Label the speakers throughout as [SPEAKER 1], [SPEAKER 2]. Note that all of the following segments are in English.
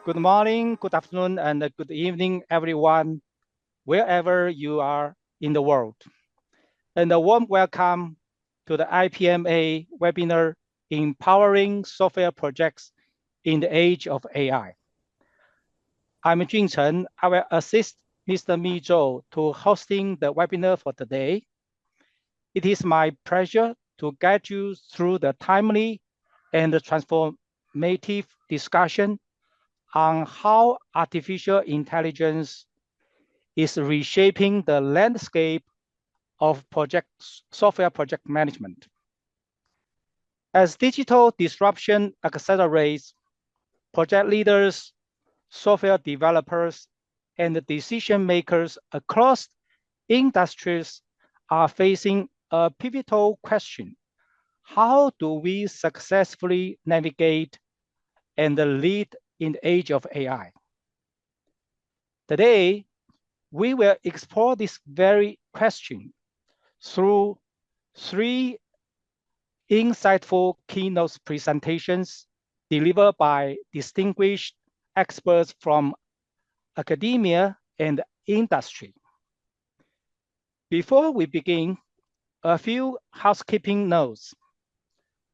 [SPEAKER 1] Good morning, good afternoon, and good evening, everyone, wherever you are in the world. And a warm welcome to the IPMA webinar, Empowering Software Projects in the Age of AI. I'm Jun Chen. I will assist Mr. Mi Zhou to hosting the webinar for today. It is my pleasure to guide you through the timely and transformative discussion on how artificial intelligence is reshaping the landscape of software project management. As digital disruption accelerates, project leaders, software developers, and decision makers across industries are facing a pivotal question. How do we successfully navigate and lead in the age of AI? Today, we will explore this very question through three insightful keynote presentations delivered by distinguished experts from academia and industry. Before we begin, a few housekeeping notes.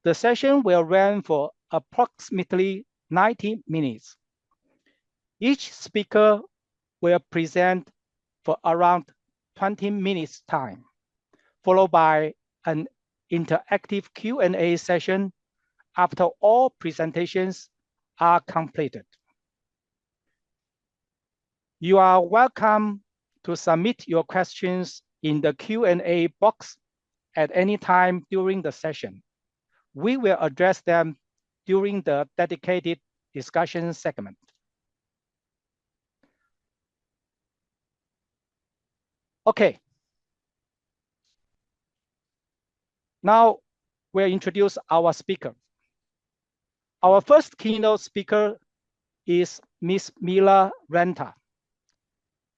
[SPEAKER 1] The session will run for approximately 90 minutes. Each speaker will present for around 20 minutes time, followed by an interactive Q&A session after all presentations are completed. You are welcome to submit your questions in the Q&A box at any time during the session. We will address them during the dedicated discussion segment. Okay. Now we'll introduce our speaker. Our first keynote speaker is Ms. Mila Renta,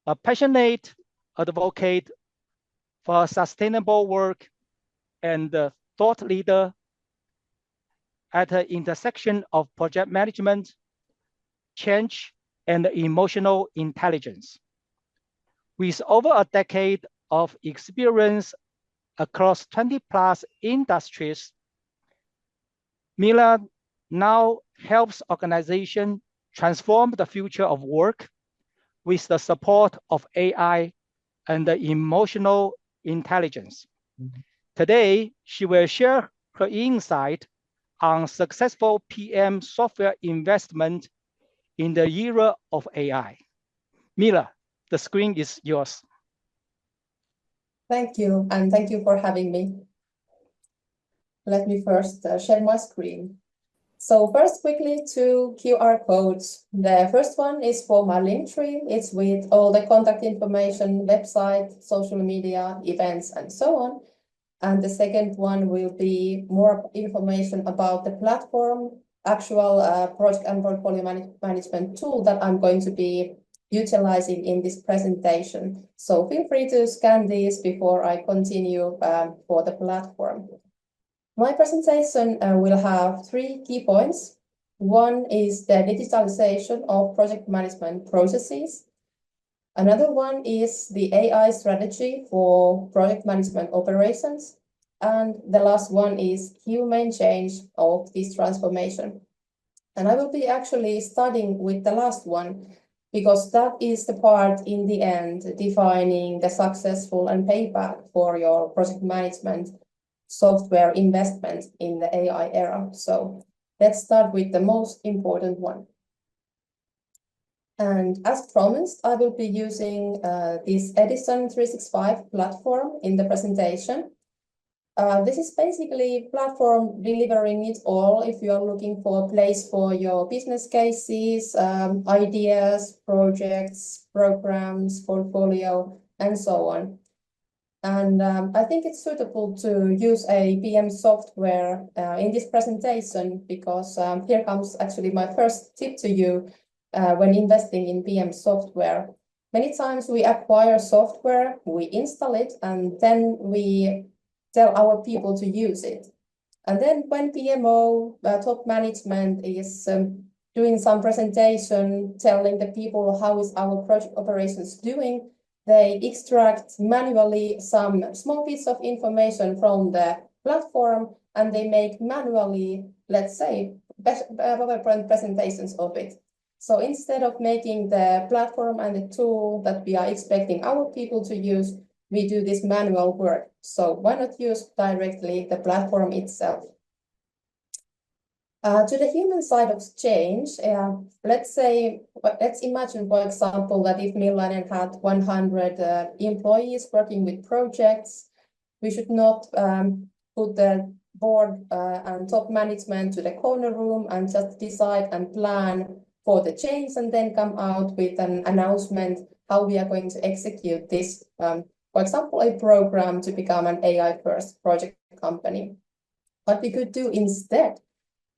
[SPEAKER 1] a passionate advocate for sustainable work and a thought leader at the intersection of project management, change, and emotional intelligence. With over a decade of experience across 20+ industries, Mila now helps organizations transform the future of work with the support of AI and the emotional intelligence. Today, she will share her insight on successful PM software investment in the era of AI. Mila, the screen is yours.
[SPEAKER 2] Thank you, and thank you for having me. Let me first share my screen. So first, quickly, two QR codes. The first one is for my link tree. It's with all the contact information, website, social media, events, and so on. And the second one will be more information about the platform, actual project and portfolio management tool that I'm going to be utilizing in this presentation. So feel free to scan these before I continue for the platform. My presentation will have three key points. One is the digitalization of project management processes. Another one is the AI strategy for project management operations. And the last one is human change of this transformation. And I will be actually starting with the last one, because that is the part in the end defining the successful and payback for your project management software investment in the AI era. So let's start with the most important one. And as promised, I will be using this Edison 365 platform in the presentation. This is basically a platform delivering it all if you are looking for a place for your business cases, ideas, projects, programs, portfolio, and so on. And I think it's suitable to use a PM software in this presentation, because here comes actually my first tip to you when investing in PM software. Many times we acquire software, we install it, and then we tell our people to use it. And then when PMO top management is doing some presentation, telling the people how is our project operations doing, they extract manually some small bits of information from the platform and they make manually, let's say, PowerPoint presentations of it. So instead of making the platform and the tool that we are expecting our people to use, we do this manual work. So why not use directly the platform itself? To the human side of change, let's imagine, for example, that if Millainen had 100 employees working with projects, we should not put the board and top management to the corner room and just decide and plan for the change and then come out with an announcement how we are going to execute this, for example, a program to become an AI-first project company. What we could do instead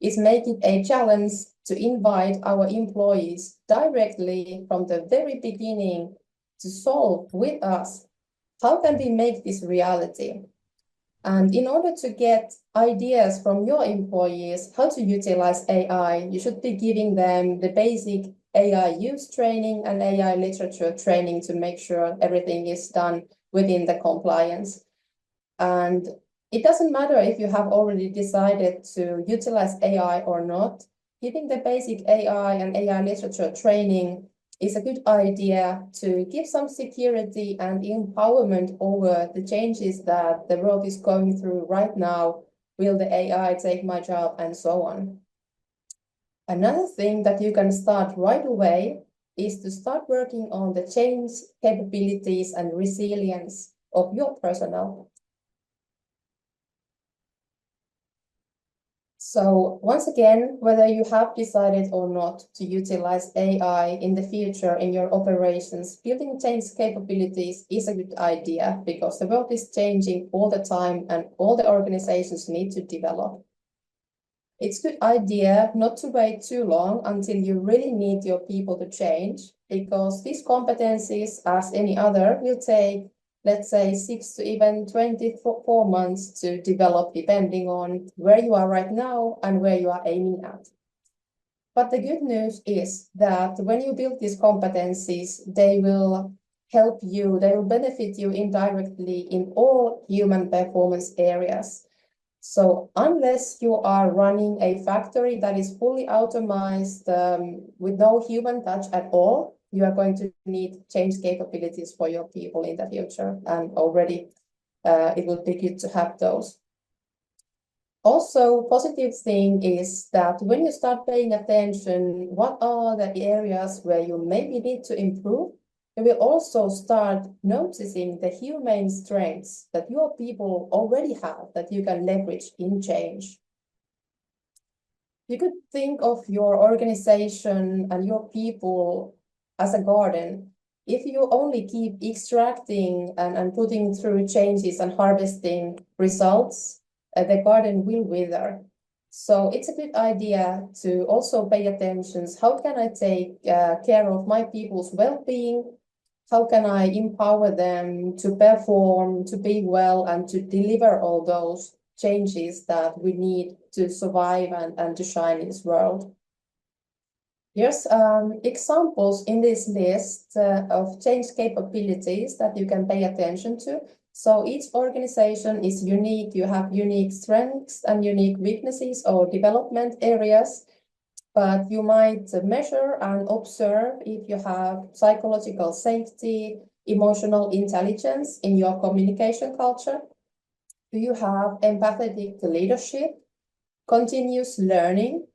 [SPEAKER 2] is make it a challenge to invite our employees directly from the very beginning to solve with us, how can we make this reality? And in order to get ideas from your employees how to utilize AI, you should be giving them the basic AI use training and AI literature training to make sure everything is done within the compliance. And it doesn't matter if you have already decided to utilize AI or not. Giving the basic AI and AI literature training is a good idea to give some security and empowerment over the changes that the world is going through right now. Will the AI take my job and so on? Another thing that you can start right away is to start working on the change capabilities and resilience of your personnel. So once again, whether you have decided or not to utilize AI in the future in your operations, building change capabilities is a good idea because the world is changing all the time and all the organizations need to develop. It's a good idea not to wait too long until you really need your people to change, because these competencies, as any other, will take, let's say, 6 to even 24 months to develop, depending on where you are right now and where you are aiming at. But the good news is that when you build these competencies, they will help you, they will benefit you indirectly in all human performance areas. So unless you are running a factory that is fully automated with no human touch at all, you are going to need change capabilities for your people in the future. And already it will be good to have those. Also, positive thing is that when you start paying attention, what are the areas where you maybe need to improve? You will also start noticing the human strengths that your people already have that you can leverage in change. You could think of your organization and your people as a garden. If you only keep extracting and putting through changes and harvesting results, the garden will wither. So it's a good idea to also pay attention. How can I take care of my people's well-being? How can I empower them to perform, to be well, and to deliver all those changes that we need to survive and to shine in this world? Here's examples in this list of change capabilities that you can pay attention to. So each organization is unique. You have unique strengths and unique weaknesses or development areas. But you might measure and observe if you have psychological safety, emotional intelligence in your communication culture. Do you have empathetic leadership, continuous learning?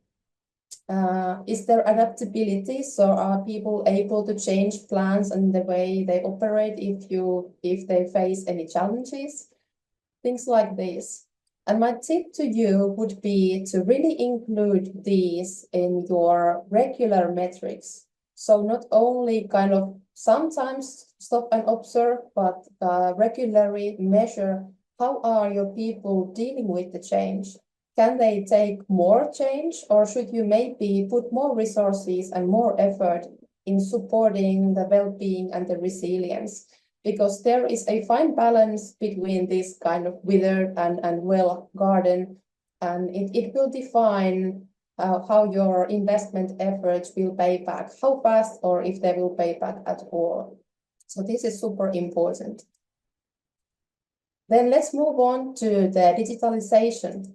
[SPEAKER 2] Is there adaptability? So are people able to change plans and the way they operate if they face any challenges? Things like this. And my tip to you would be to really include these in your regular metrics. So not only kind of sometimes stop and observe, but regularly measure how are your people dealing with the change. Can they take more change, or should you maybe put more resources and more effort in supporting the well-being and the resilience? Because there is a fine balance between this kind of withered and well garden, and it will define how your investment efforts will pay back, how fast or if they will pay back at all. So this is super important. Then let's move on to the digitalization.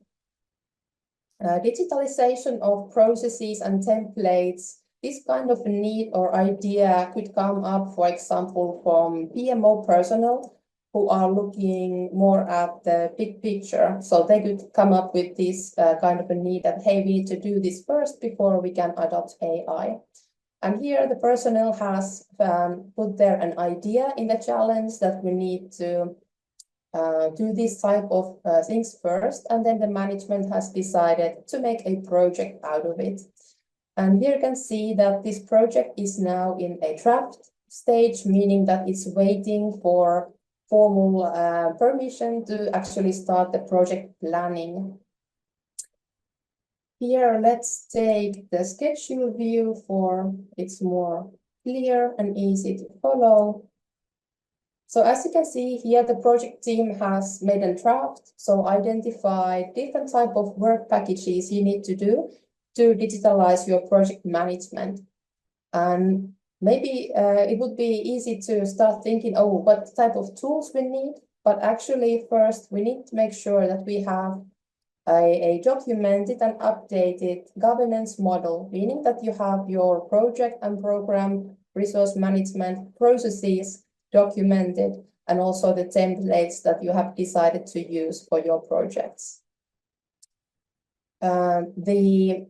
[SPEAKER 2] Digitalization of processes and templates. This kind of need or idea could come up, for example, from PMO personnel who are looking more at the big picture. So they could come up with this kind of a need that, hey, we need to do this first before we can adopt AI. And here the personnel has put there an idea in the challenge that we need to do this type of things first, and then the management has decided to make a project out of it. And here you can see that this project is now in a draft stage, meaning that it's waiting for formal permission to actually start the project planning. Here, let's take the schedule view for it's more clear and easy to follow. So as you can see here, the project team has made a draft, so identify different type of work packages you need to do to digitalize your project management. And maybe it would be easy to start thinking, oh, what type of tools we need? But actually, first, we need to make sure that we have a documented and updated governance model, meaning that you have your project and program resource management processes documented, and also the templates that you have decided to use for your projects. The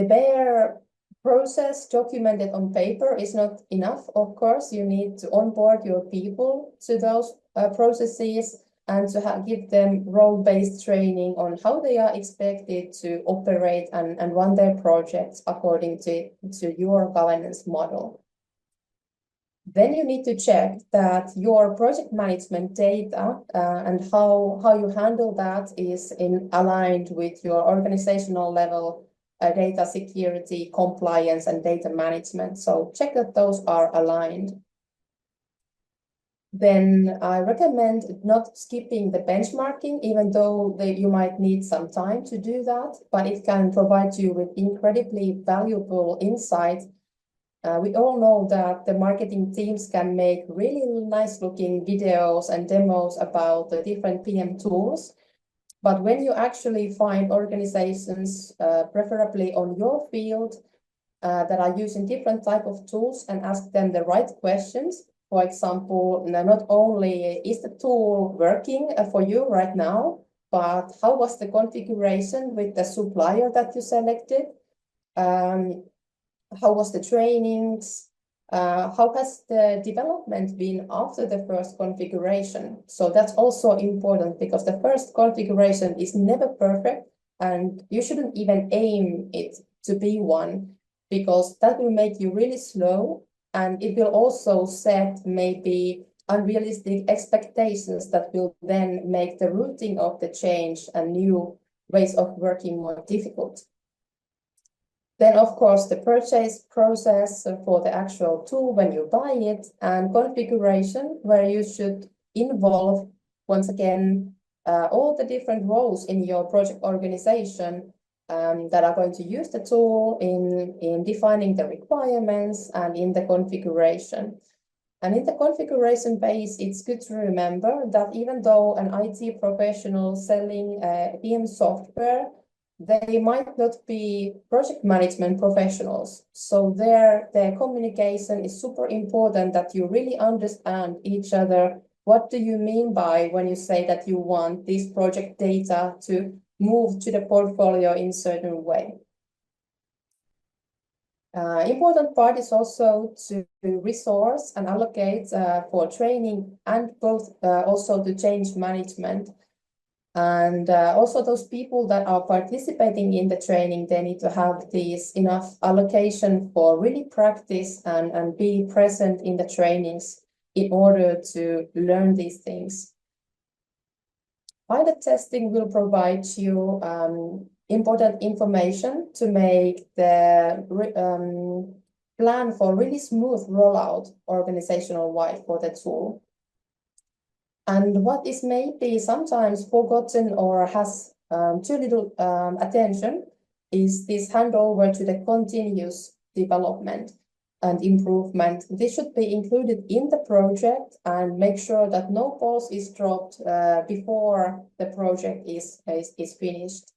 [SPEAKER 2] bare process documented on paper is not enough, of course. You need to onboard your people to those processes and to give them role-based training on how they are expected to operate and run their projects according to your governance model. Then you need to check that your project management data and how you handle that is aligned with your organizational level data security, compliance, and data management. So check that those are aligned. Then I recommend not skipping the benchmarking, even though you might need some time to do that, but it can provide you with incredibly valuable insight. We all know that the marketing teams can make really nice looking videos and demos about the different PM tools. But when you actually find organizations, preferably on your field, that are using different type of tools and ask them the right questions, for example, not only is the tool working for you right now, but how was the configuration with the supplier that you selected? How was the trainings? How has the development been after the first configuration? So that's also important because the first configuration is never perfect and you shouldn't even aim it to be one because that will make you really slow and it will also set maybe unrealistic expectations that will then make the routing of the change and new ways of working more difficult. Then, of course, the purchase process for the actual tool when you buy it and configuration where you should involve, once again, all the different roles in your project organization that are going to use the tool in defining the requirements and in the configuration. And in the configuration phase, it's good to remember that even though an IT professional selling PM software, they might not be project management professionals. So their communication is super important that you really understand each other. What do you mean by when you say that you want this project data to move to the portfolio in a certain way? Important part is also to resource and allocate for training and both also to change management. And also those people that are participating in the training, they need to have this enough allocation for really practice and be present in the trainings in order to learn these things. Pilot testing will provide you important information to make the plan for really smooth rollout organizational-wide for the tool. And what is maybe sometimes forgotten or has too little attention is this handover to the continuous development and improvement. This should be included in the project and make sure that no pause is dropped before the project is finished.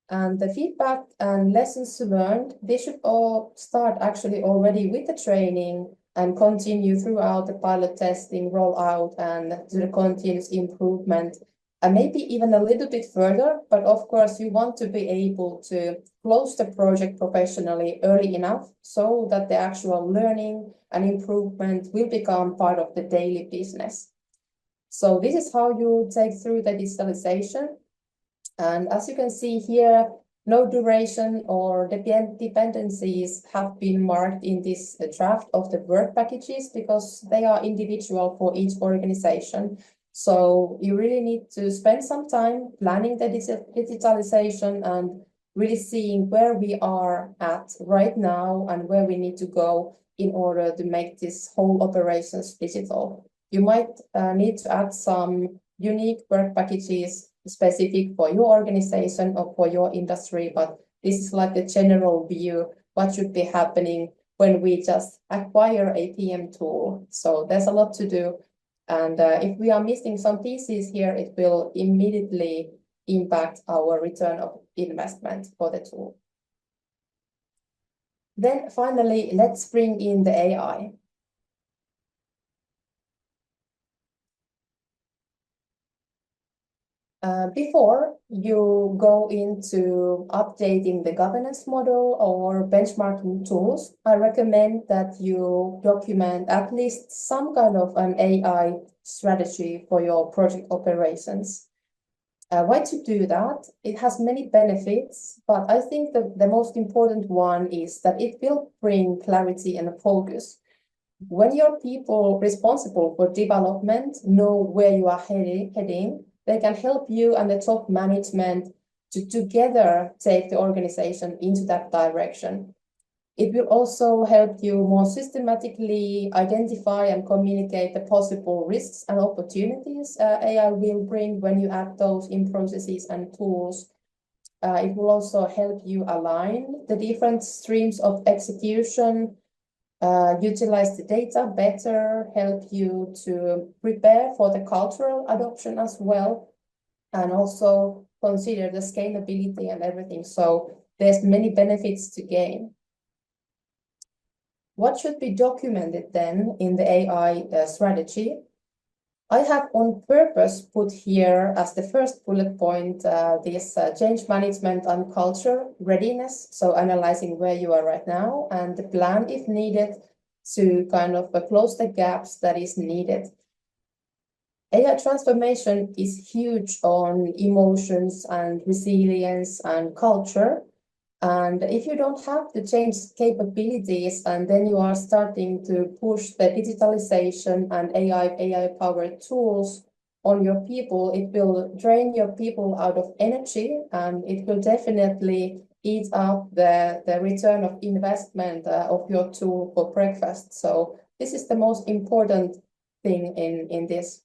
[SPEAKER 2] And the feedback and lessons learned, they should all start actually already with the training and continue throughout the pilot testing, rollout, and to the continuous improvement, and maybe even a little bit further. But of course, you want to be able to close the project professionally early enough so that the actual learning and improvement will become part of the daily business. So this is how you take through the digitalization. And as you can see here, no duration or dependencies have been marked in this draft of the work packages because they are individual for each organization. So you really need to spend some time planning the digitalization and really seeing where we are at right now and where we need to go in order to make this whole operations digital. You might need to add some unique work packages specific for your organization or for your industry, but this is like a general view, what should be happening when we just acquire a PM tool. So there's a lot to do. And if we are missing some pieces here, it will immediately impact our return of investment for the tool. Then finally, let's bring in the AI. Before you go into updating the governance model or benchmarking tools, I recommend that you document at least some kind of an AI strategy for your project operations. Why to do that? It has many benefits, but I think the most important one is that it will bring clarity and focus. When your people responsible for development know where you are heading, they can help you and the top management to together take the organization into that direction. It will also help you more systematically identify and communicate the possible risks and opportunities AI will bring when you add those in processes and tools. It will also help you align the different streams of execution, utilize the data better, help you to prepare for the cultural adoption as well, and also consider the scalability and everything. So there's many benefits to gain. What should be documented then in the AI strategy? I have on purpose put here as the first bullet point this change management and culture readiness. So analyzing where you are right now and the plan if needed to kind of close the gaps that is needed. AI transformation is huge on emotions and resilience and culture. And if you don't have the change capabilities and then you are starting to push the digitalization and AI-powered tools on your people, it will drain your people out of energy and it will definitely eat up the return of investment of your tool for breakfast. So this is the most important thing in this.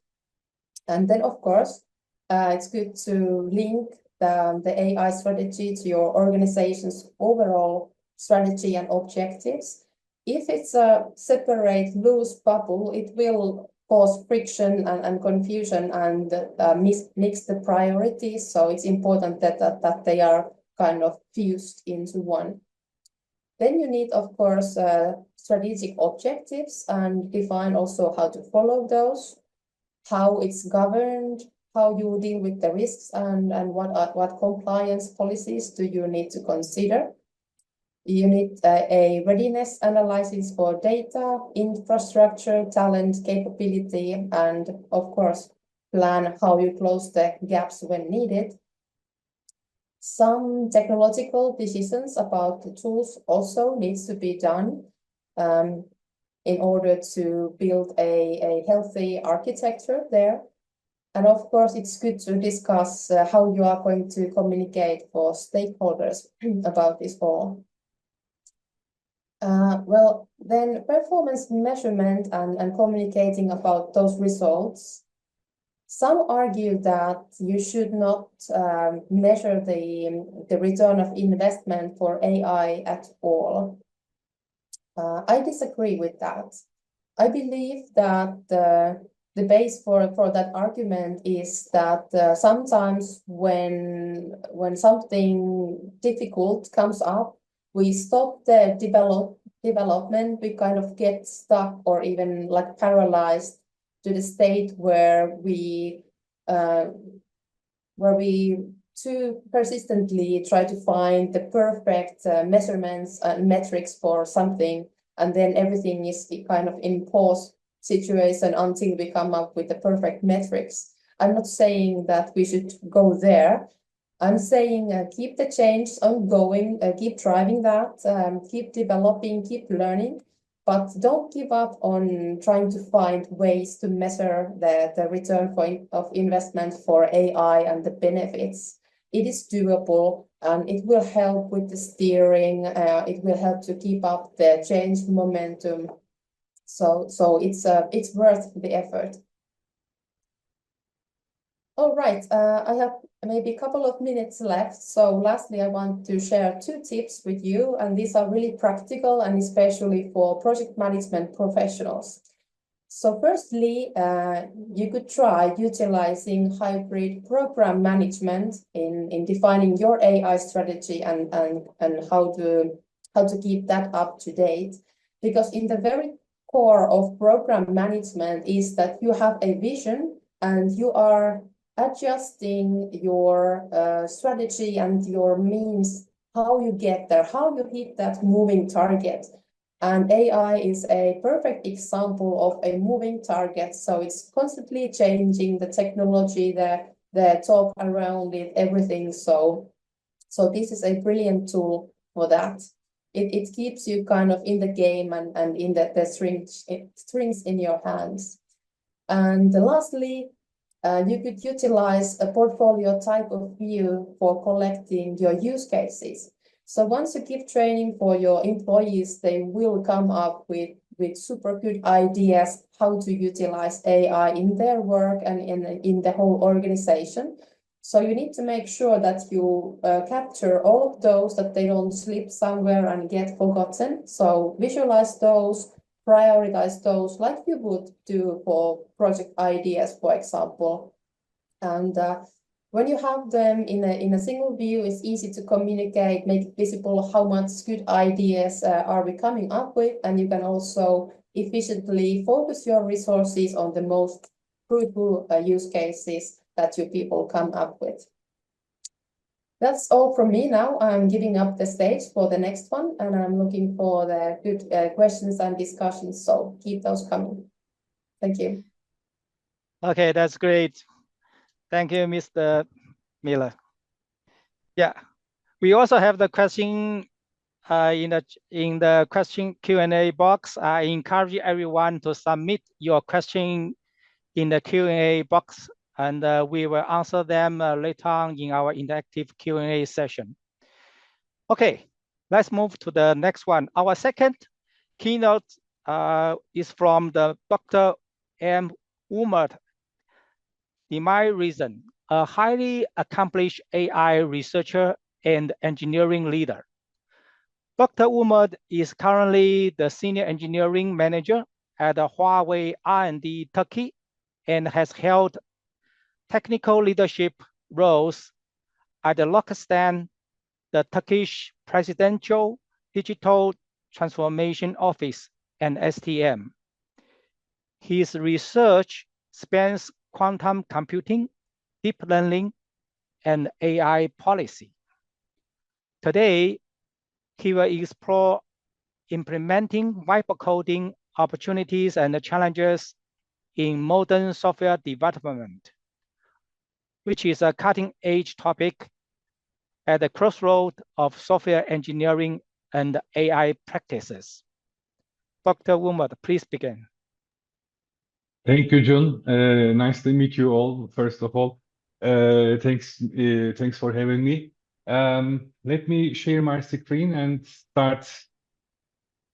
[SPEAKER 2] And then, of course, it's good to link the AI strategy to your organization's overall strategy and objectives. If it's a separate loose bubble, it will cause friction and confusion and mix the priorities. So it's important that they are kind of fused into one. Then you need, of course, strategic objectives and define also how to follow those, how it's governed, how you deal with the risks, and what compliance policies do you need to consider. You need a readiness analysis for data, infrastructure, talent, capability, and of course, plan how you close the gaps when needed. Some technological decisions about the tools also needs to be done in order to build a healthy architecture there. And of course, it's good to discuss how you are going to communicate for stakeholders about this all. Well, then performance measurement and communicating about those results. Some argue that you should not measure the return of investment for AI at all. I disagree with that. I believe that the base for that argument is that sometimes when something difficult comes up, we stop the development, we kind of get stuck or even like paralyzed to the state where we too persistently try to find the perfect measurements and metrics for something, and then everything is kind of in pause situation until we come up with the perfect metrics. I'm not saying that we should go there. I'm saying keep the change ongoing, keep driving that, keep developing, keep learning, but don't give up on trying to find ways to measure the return of investment for AI and the benefits. It is doable, and it will help with the steering. It will help to keep up the change momentum. So it's worth the effort. All right, I have maybe a couple of minutes left. So lastly, I want to share 2 tips with you, and these are really practical and especially for project management professionals. So firstly, you could try utilizing hybrid program management in defining your AI strategy and how to keep that up to date. Because in the very core of program management is that you have a vision and you are adjusting your strategy and your means, how you get there, how you hit that moving target. And AI is a perfect example of a moving target. So it's constantly changing the technology, the talk around it, everything. So this is a brilliant tool for that. It keeps you kind of in the game and in the strings in your hands. And lastly, you could utilize a portfolio type of view for collecting your use cases. So once you give training for your employees, they will come up with super good ideas how to utilize AI in their work and in the whole organization. So you need to make sure that you capture all of those, that they don't slip somewhere and get forgotten. So visualize those, prioritize those like you would do for project ideas, for example. And when you have them in a single view, it's easy to communicate, make it visible how much good ideas are we coming up with, and you can also efficiently focus your resources on the most fruitful use cases that your people come up with. That's all from me now. I'm giving up the stage for the next one, and I'm looking for the good questions and discussions, so keep those coming. Thank you.
[SPEAKER 1] Okay, that's great. Thank you, Mr. Miller. Yeah, we also have the question in the question Q&A box. I encourage everyone to submit your question in the Q&A box, and we will answer them later on in our interactive Q&A session. Okay, let's move to the next one. Our second keynote is from the Dr. M. Umar Demarizan, a highly accomplished AI researcher and engineering leader. Dr. Umar is currently the Senior Engineering Manager at Huawei R&D Turkey and has held technical leadership roles at the Lokistan, the Turkish Presidential Digital Transformation Office, and STM. His research spans quantum computing, deep learning, and AI policy. Today, he will explore implementing vibe coding opportunities and challenges in modern software development, which is a cutting-edge topic at the crossroad of software engineering and AI practices. Dr. Umar, please begin.
[SPEAKER 3] Thank you, John. Nice to meet you all, first of all. Thanks for having me. Let me share my screen and start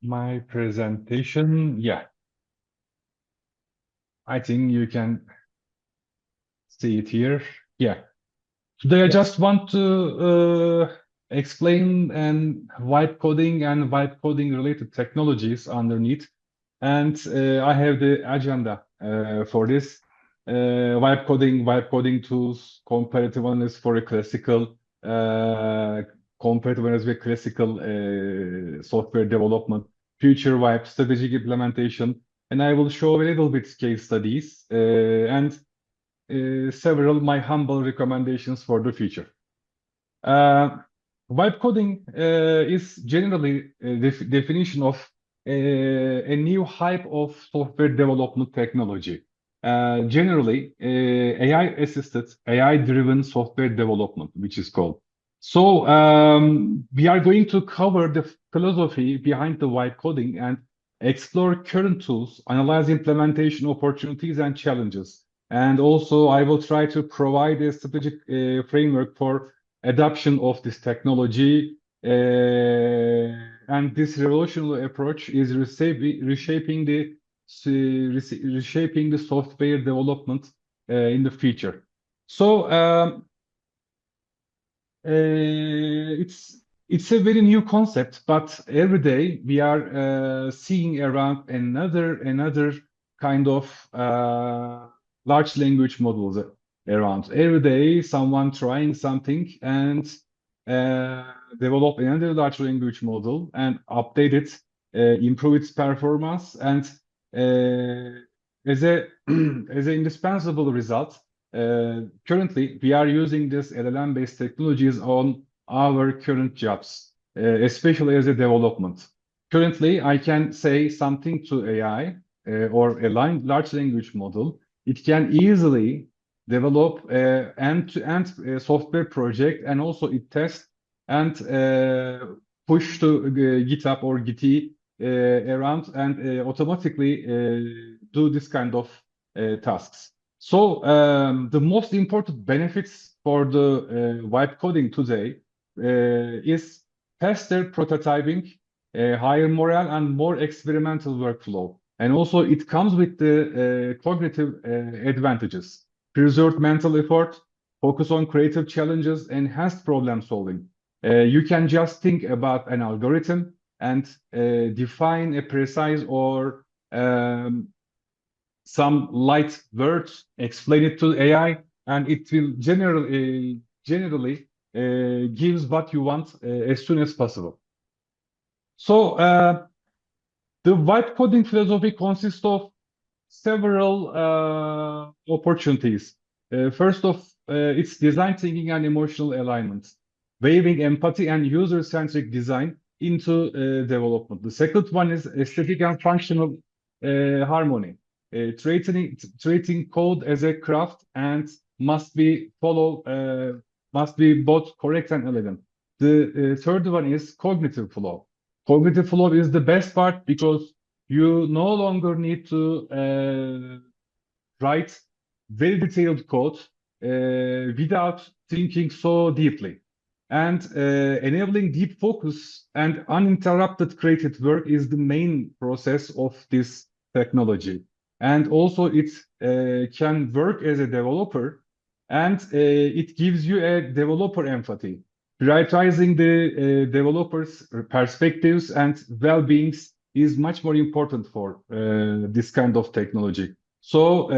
[SPEAKER 3] my presentation. Yeah. I think you can see it here. Yeah. Today I just want to explain and vibe coding and vibe coding related technologies underneath. And I have the agenda for this. Vibe coding tools, comparative analysis for a classical, comparative analysis with classical software development, future vibe, strategic implementation, and I will show a little bit case studies and several my humble recommendations for the future. Vibe coding is generally a definition of a new hype of software development technology. Generally, AI-assisted, AI-driven software development, which is called. So we are going to cover the philosophy behind the vibe coding and explore current tools, analyze implementation opportunities and challenges. And also, I will try to provide a strategic framework for adoption of this technology. And this revolutionary approach is reshaping the software development in the future. So it's a very new concept, but every day we are seeing around another kind of large language models around. Every day, someone trying something and develop another large language model and update it, improve its performance, and as a as an indispensable result, currently we are using this LLM-based technologies on our current jobs, especially as a development. Currently, I can say something to AI or a large language model. It can easily develop end-to-end software project, and also it tests and push to GitHub or Git around and automatically do this kind of tasks. So the most important benefits for the vibe coding today is faster prototyping, higher morale, and more experimental workflow. And also it comes with the cognitive advantages: preserved mental effort, focus on creative challenges, enhanced problem solving. You can just think about an algorithm and define a precise or some light words, explain it to AI, and it will generally gives what you want as soon as possible. So the vibe coding philosophy consists of several opportunities. First of, it's design thinking and emotional alignment, weaving empathy and user-centric design into development. The second one is aesthetic and functional harmony, treating code as a craft and must be both correct and elegant. The third one is cognitive flow. Cognitive flow is the best part because you no longer need to write very detailed code without thinking so deeply. And enabling deep focus and uninterrupted creative work is the main process of this technology. And also it can work as a developer, and it gives you a developer empathy. Prioritizing the developers' perspectives and well-beings is much more important for this kind of technology. So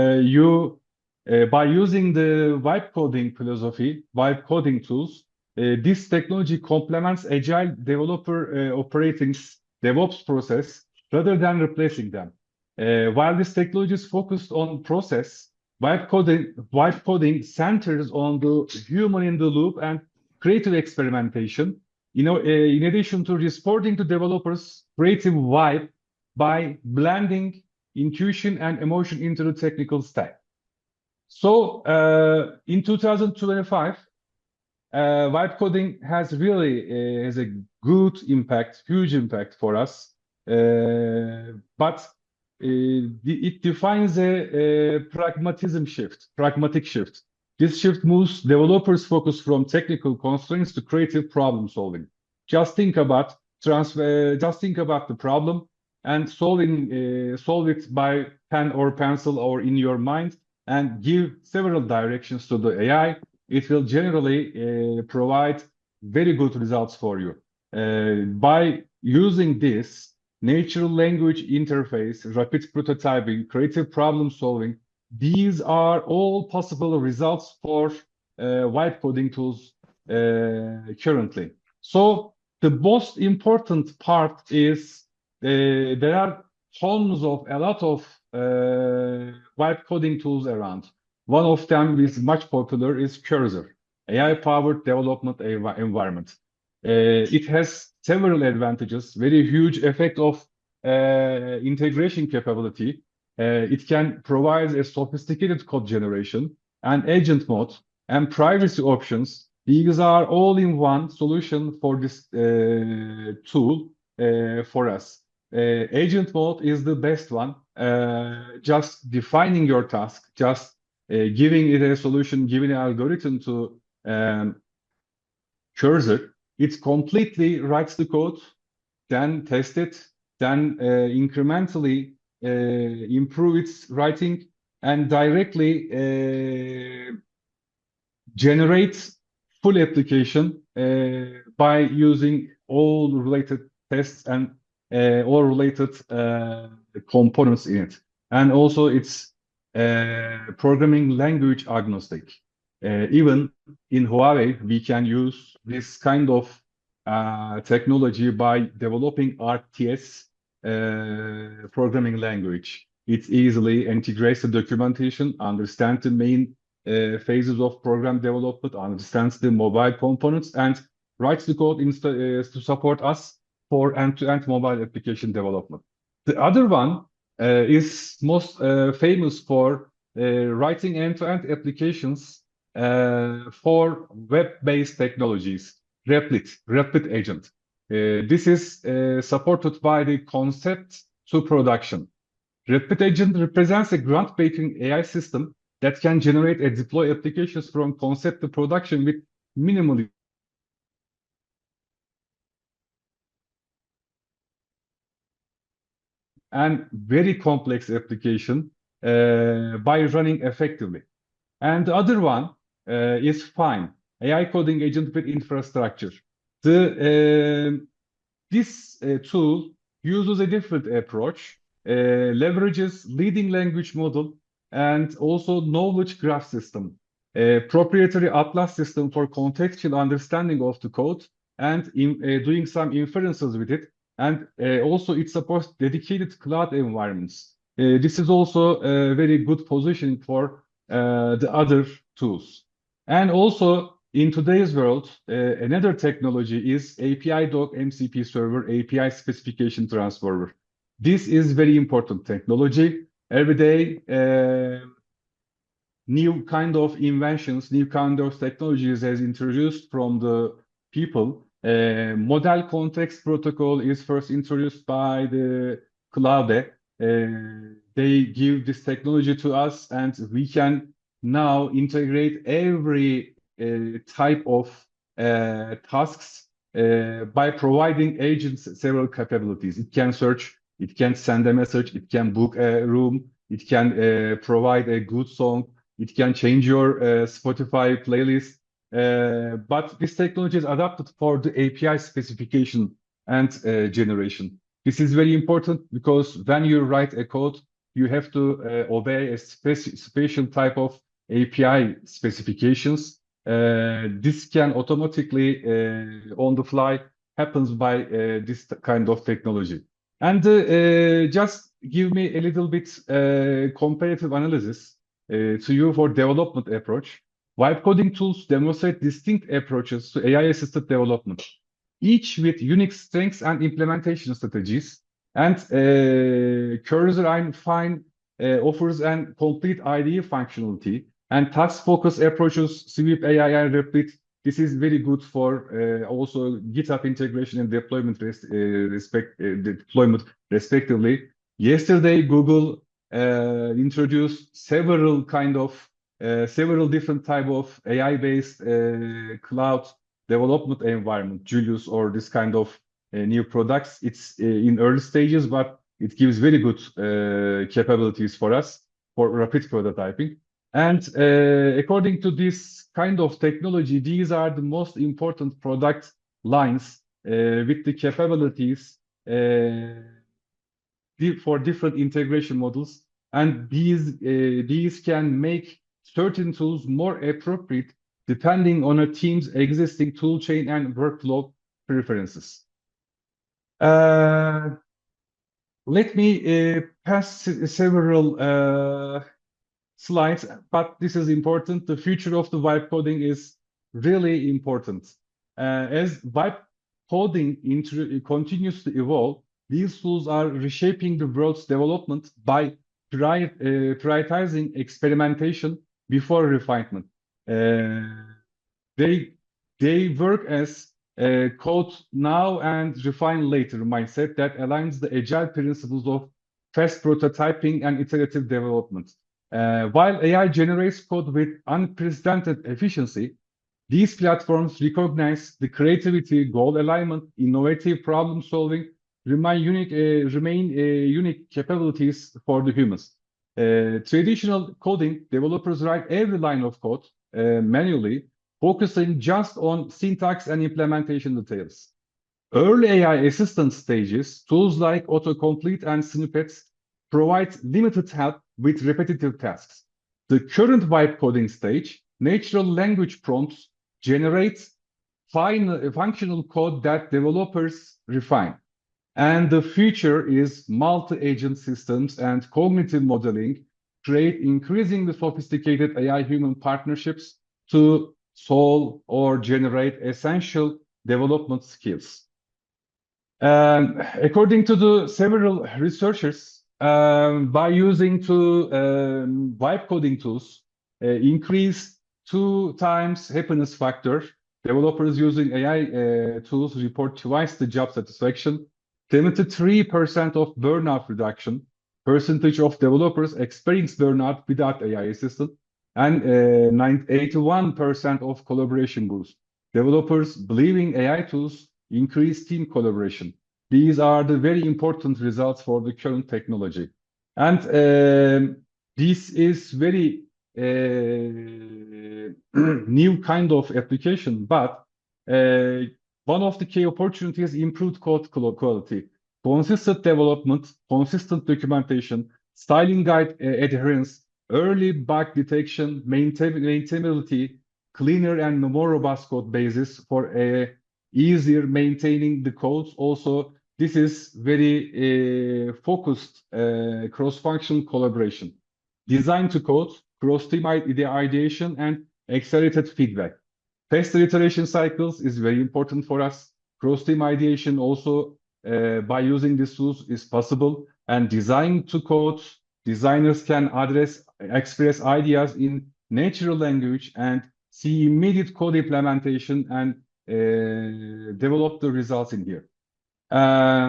[SPEAKER 3] by using the vibe coding philosophy, vibe coding tools, this technology complements agile developer operating DevOps process rather than replacing them. While this technology is focused on process, vibe coding centers on the human in the loop and creative experimentation. In addition to responding to developers' creative vibe by blending intuition and emotion into the technical stack. So in 2025, vibe coding has really has a good impact, huge impact for us. But it defines a pragmatic shift. This shift moves developers' focus from technical constraints to creative problem solving. Just think about the problem and solve it by pen or pencil or in your mind, and give several directions to the AI, it will generally provide very good results for you. By using this natural language interface, rapid prototyping, creative problem solving, these are all possible results for vibe coding tools currently. So the most important part is there are tons of a lot of vibe coding tools around. One of them is much popular is Cursor, AI-powered development environment. It has several advantages, very huge effect of integration capability. It can provide a sophisticated code generation and agent mode and privacy options. These are all in one solution for this tool for us. Agent mode is the best one. Just defining your task, just giving it a solution, giving an algorithm to Cursor, it completely writes the code, then test it, then incrementally improve its writing, and directly generate full application by using all related tests and all related components in it. And also it's programming language agnostic. Even in Huawei, we can use this kind of technology by developing RTS programming language. It easily integrates the documentation, understands the main phases of program development, understands the mobile components, and writes the code to support us for end-to-end mobile application development. The other one is most famous for writing end-to-end applications for web-based technologies, Replit agent. This is supported by the concept to production. Replit agent represents a groundbreaking AI system that can generate and deploy applications from concept to production with minimally and very complex application by running effectively. And the other one is Fine, AI coding agent with infrastructure. This tool uses a different approach, leverages leading language model and also knowledge graph system, proprietary Atlas system for contextual understanding of the code and doing some inferences with it. And also it supports dedicated cloud environments. This is also a very good positioning for the other tools. And also in today's world, another technology is API doc MCP server, API specification transformer. This is very important technology. Every day, new kind of inventions, new kind of technologies as introduced from the people. Model context protocol is first introduced by the Cloud. They give this technology to us, and we can now integrate every type of tasks by providing agents several capabilities. It can search, it can send a message, it can book a room, it can provide a good song, it can change your Spotify playlist. But this technology is adapted for the API specification and generation. This is very important because when you write a code, you have to obey a special type of API specifications. This can automatically, on the fly, happens by this kind of technology. And just give me a little bit comparative analysis to you for development approach. Vibe coding tools demonstrate distinct approaches to AI-assisted development, each with unique strengths and implementation strategies. And Cursor and Fine offers an complete IDE functionality and task-focused approaches, Sweep AI and Replit. This is very good for also GitHub integration and deployment deployment respectively. Yesterday, Google introduced several different type of AI-based cloud development environment, Julius or this kind of new products. It's in early stages, but it gives very good capabilities for us for rapid prototyping. And according to this kind of technology, these are the most important product lines with the capabilities for different integration models. And these can make certain tools more appropriate depending on a team's existing tool chain and workflow preferences. Let me pass several slides, but this is important. The future of the vibe coding is really important. As vibe coding continues to evolve, these tools are reshaping the world's development by prioritizing experimentation before refinement. They work as code now and refine later mindset that aligns the agile principles of fast prototyping and iterative development. While AI generates code with unprecedented efficiency, these platforms recognize the creativity, goal alignment, innovative problem solving remain unique capabilities for the humans. Traditional coding, developers write every line of code manually, focusing just on syntax and implementation details. Early AI assistance stages, tools like autocomplete and snippets provide limited help with repetitive tasks. The current vibe coding stage, natural language prompts generate functional code that developers refine. And the future is multi-agent systems and cognitive modeling create increasingly sophisticated AI-human partnerships to solve or generate essential development skills. According to the several researchers, by using vibe coding tools, increase 2 times happiness factor. Developers using AI tools report twice the job satisfaction, 73% of burnout reduction, percentage of developers experience burnout without AI assistant, and 81% of collaboration boost. Developers believing AI tools increase team collaboration. These are the very important results for the current technology. And this is very new kind of application, but one of the key opportunities improved code quality, consistent development, consistent documentation, styling guide adherence, early bug detection, maintainability, cleaner and more robust code bases for easier maintaining the codes. Also, this is very focused cross-functional collaboration. Design to code, cross-team ideation, and accelerated feedback. Faster iteration cycles is very important for us. Cross-team ideation also by using these tools is possible. And design to code, designers can express ideas in natural language and see immediate code implementation and develop the results in here.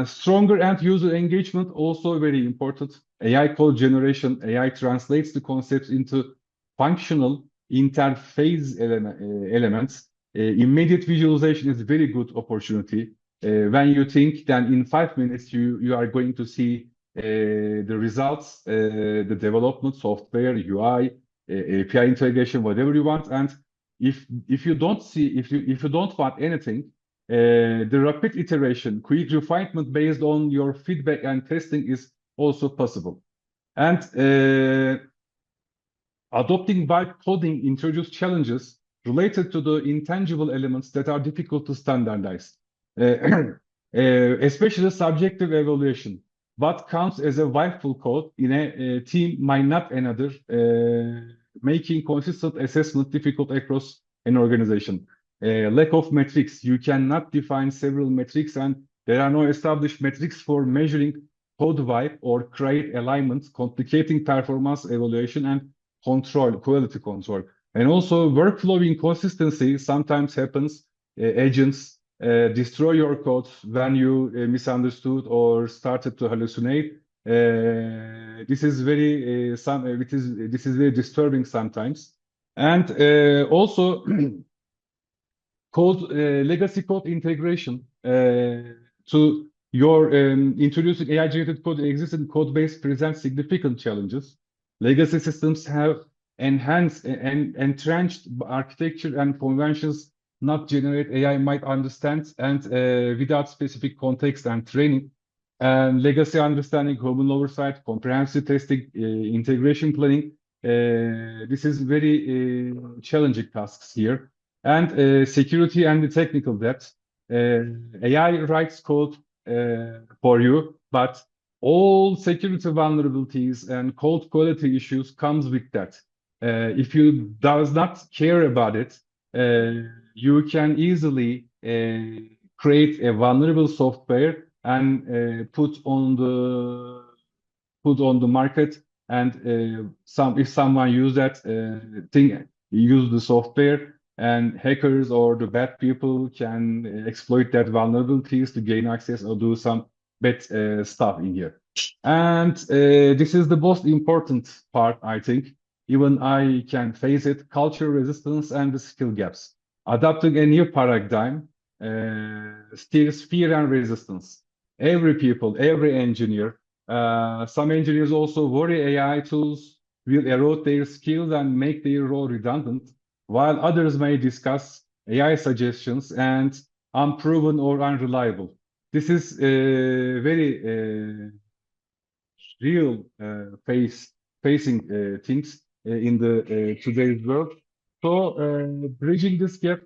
[SPEAKER 3] Stronger end user engagement also very important. AI code generation, AI translates the concepts into functional interface elements. Immediate visualization is a very good opportunity. When you think, then in 5 minutes you are going to see the results, the development, software, UI, API integration, whatever you want. And if you don't want anything, the rapid iteration, quick refinement based on your feedback and testing is also possible. And adopting vibe coding introduces challenges related to the intangible elements that are difficult to standardize, especially subjective evaluation. What counts as a vibeful code in a team might not another, making consistent assessment difficult across an organization. Lack of metrics. You cannot define several metrics, and there are no established metrics for measuring code vibe or create alignment, complicating performance evaluation and quality control. And also workflow inconsistency sometimes happens. Agents destroy your code when you misunderstood or started to hallucinate. This is very disturbing sometimes. And also legacy code integration to your introducing AI-generated code in existing code base presents significant challenges. Legacy systems have entrenched architecture and conventions not generate AI might understand, and without specific context and training. And legacy understanding, human oversight, comprehensive testing, integration planning. This is very challenging tasks here. And security and the technical depth. AI writes code for you, but all security vulnerabilities and code quality issues comes with that. If you does not care about it, you can easily create a vulnerable software and put on the market. And if someone use that thing, use the software, and hackers or the bad people can exploit that vulnerabilities to gain access or do some bad stuff in here. And this is the most important part, I think. Even I can face it: culture resistance and the skill gaps. Adopting a new paradigm steers fear and resistance. Every people, every engineer, some engineers also worry AI tools will erode their skills and make their role redundant, while others may discuss AI suggestions and unproven or unreliable. This is very real facing things in the today's world. So bridging this gap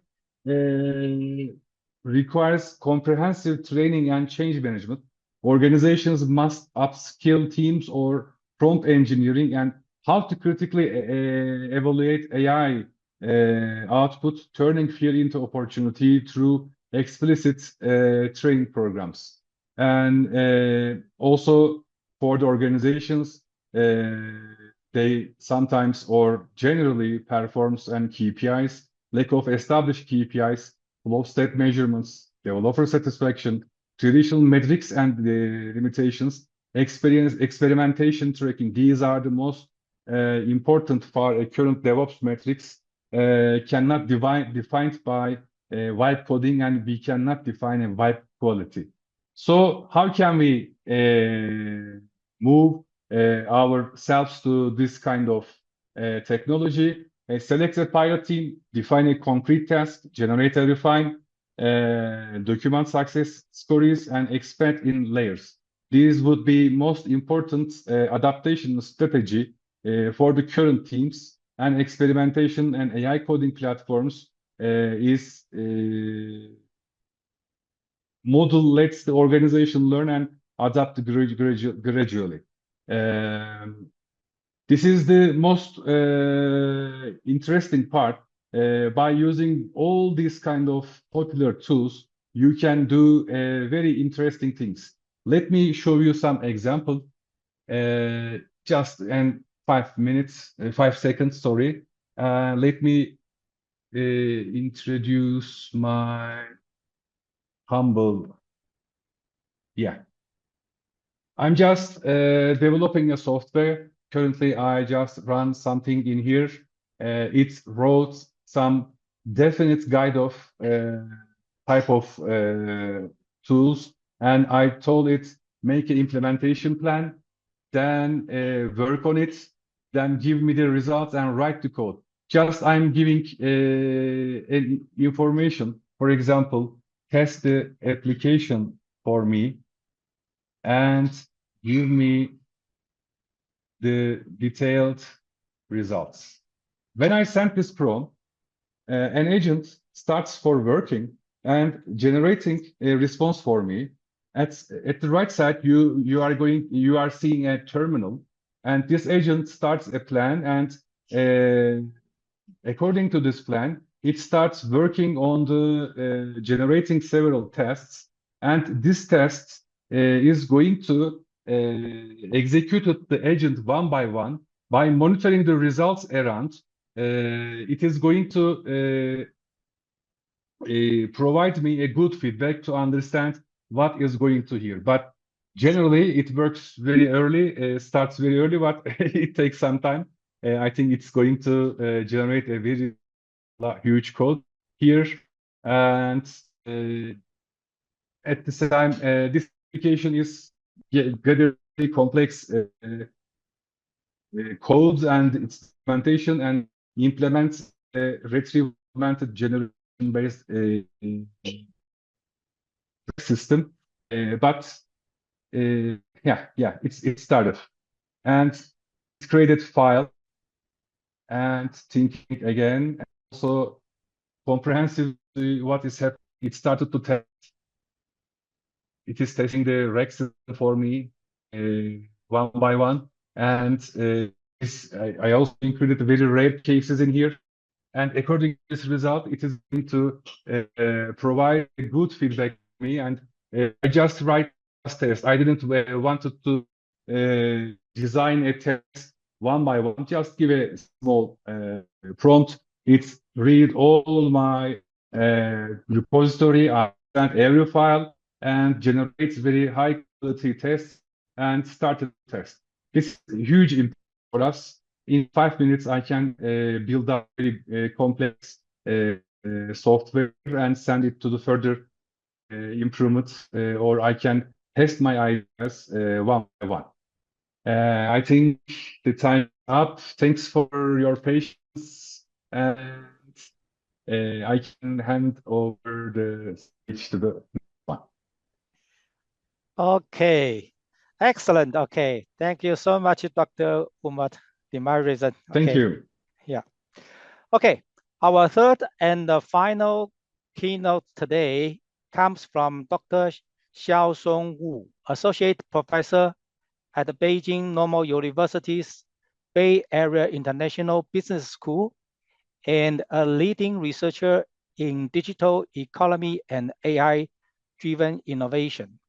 [SPEAKER 3] requires comprehensive training and change management. Organizations must upskill teams or prompt engineering and how to critically evaluate AI output, turning fear into opportunity through explicit training programs. And also for the organizations, they sometimes or generally performs and KPIs, lack of established KPIs, flow state measurements, developer satisfaction, traditional metrics and the limitations, experimentation tracking. These are the most important for a current DevOps metrics, cannot defined by vibe coding, and we cannot define a vibe quality. So how can we move ourselves to this kind of technology? Select a pilot team, define a concrete task, generate a refine, document success stories, and expand in layers. These would be most important adaptation strategy for the current teams. And experimentation and AI coding platforms is model lets the organization learn and adapt gradually. This is the most interesting part. By using all these kind of popular tools, you can do very interesting things. Let me show you some example. Just in 5 seconds, sorry. Let me introduce my humble. Yeah. I'm just developing a software. Currently, I just run something in here. It wrote some definite guide of type of tools, and I told it make an implementation plan, then work on it, then give me the results and write the code. Just I'm giving information. For example, test the application for me and give me the detailed results. When I send this prompt, an agent starts for working and generating a response for me. At the right side, you are seeing a terminal, and this agent starts a plan, and according to this plan, it starts working on the generating several tests, and this test is going to execute the agent one by one by monitoring the results around. It is going to provide me a good feedback to understand what is going to here. But generally, it works very early, starts very early, but it takes some time. I think it's going to generate a very huge code here. And at the same time, this application is gathering complex codes, and it's documentation and implement a retrieval augmented generation-based system. But it started, and it created file and thinking again, and also comprehensively what is happening. It started to test. It is testing the rec system for me one by one, and I also included very rare cases in here. And according to this result, it is going to provide good feedback to me. And I just write a test. I didn't wanted to design a test one by one. Just give a small prompt. It read all my repository and area file and generates very high quality tests and started the test. It's huge impact for us. In 5 minutes, I can build up very complex software and send it to the further improvements, or I can test my ideas one by one. I think the time is up. Thanks for your patience, and I can hand over the stage to the next one.
[SPEAKER 1] Okay, excellent. Okay, thank you so much, Dr. Umar Dimarizan.
[SPEAKER 3] Thank you.
[SPEAKER 1] Yeah. Okay, our third and the final keynote today comes from Dr. Xiaosong Wu, Associate Professor at the Beijing Normal University's Bay Area International Business School and a leading researcher in digital economy and AI-driven innovation.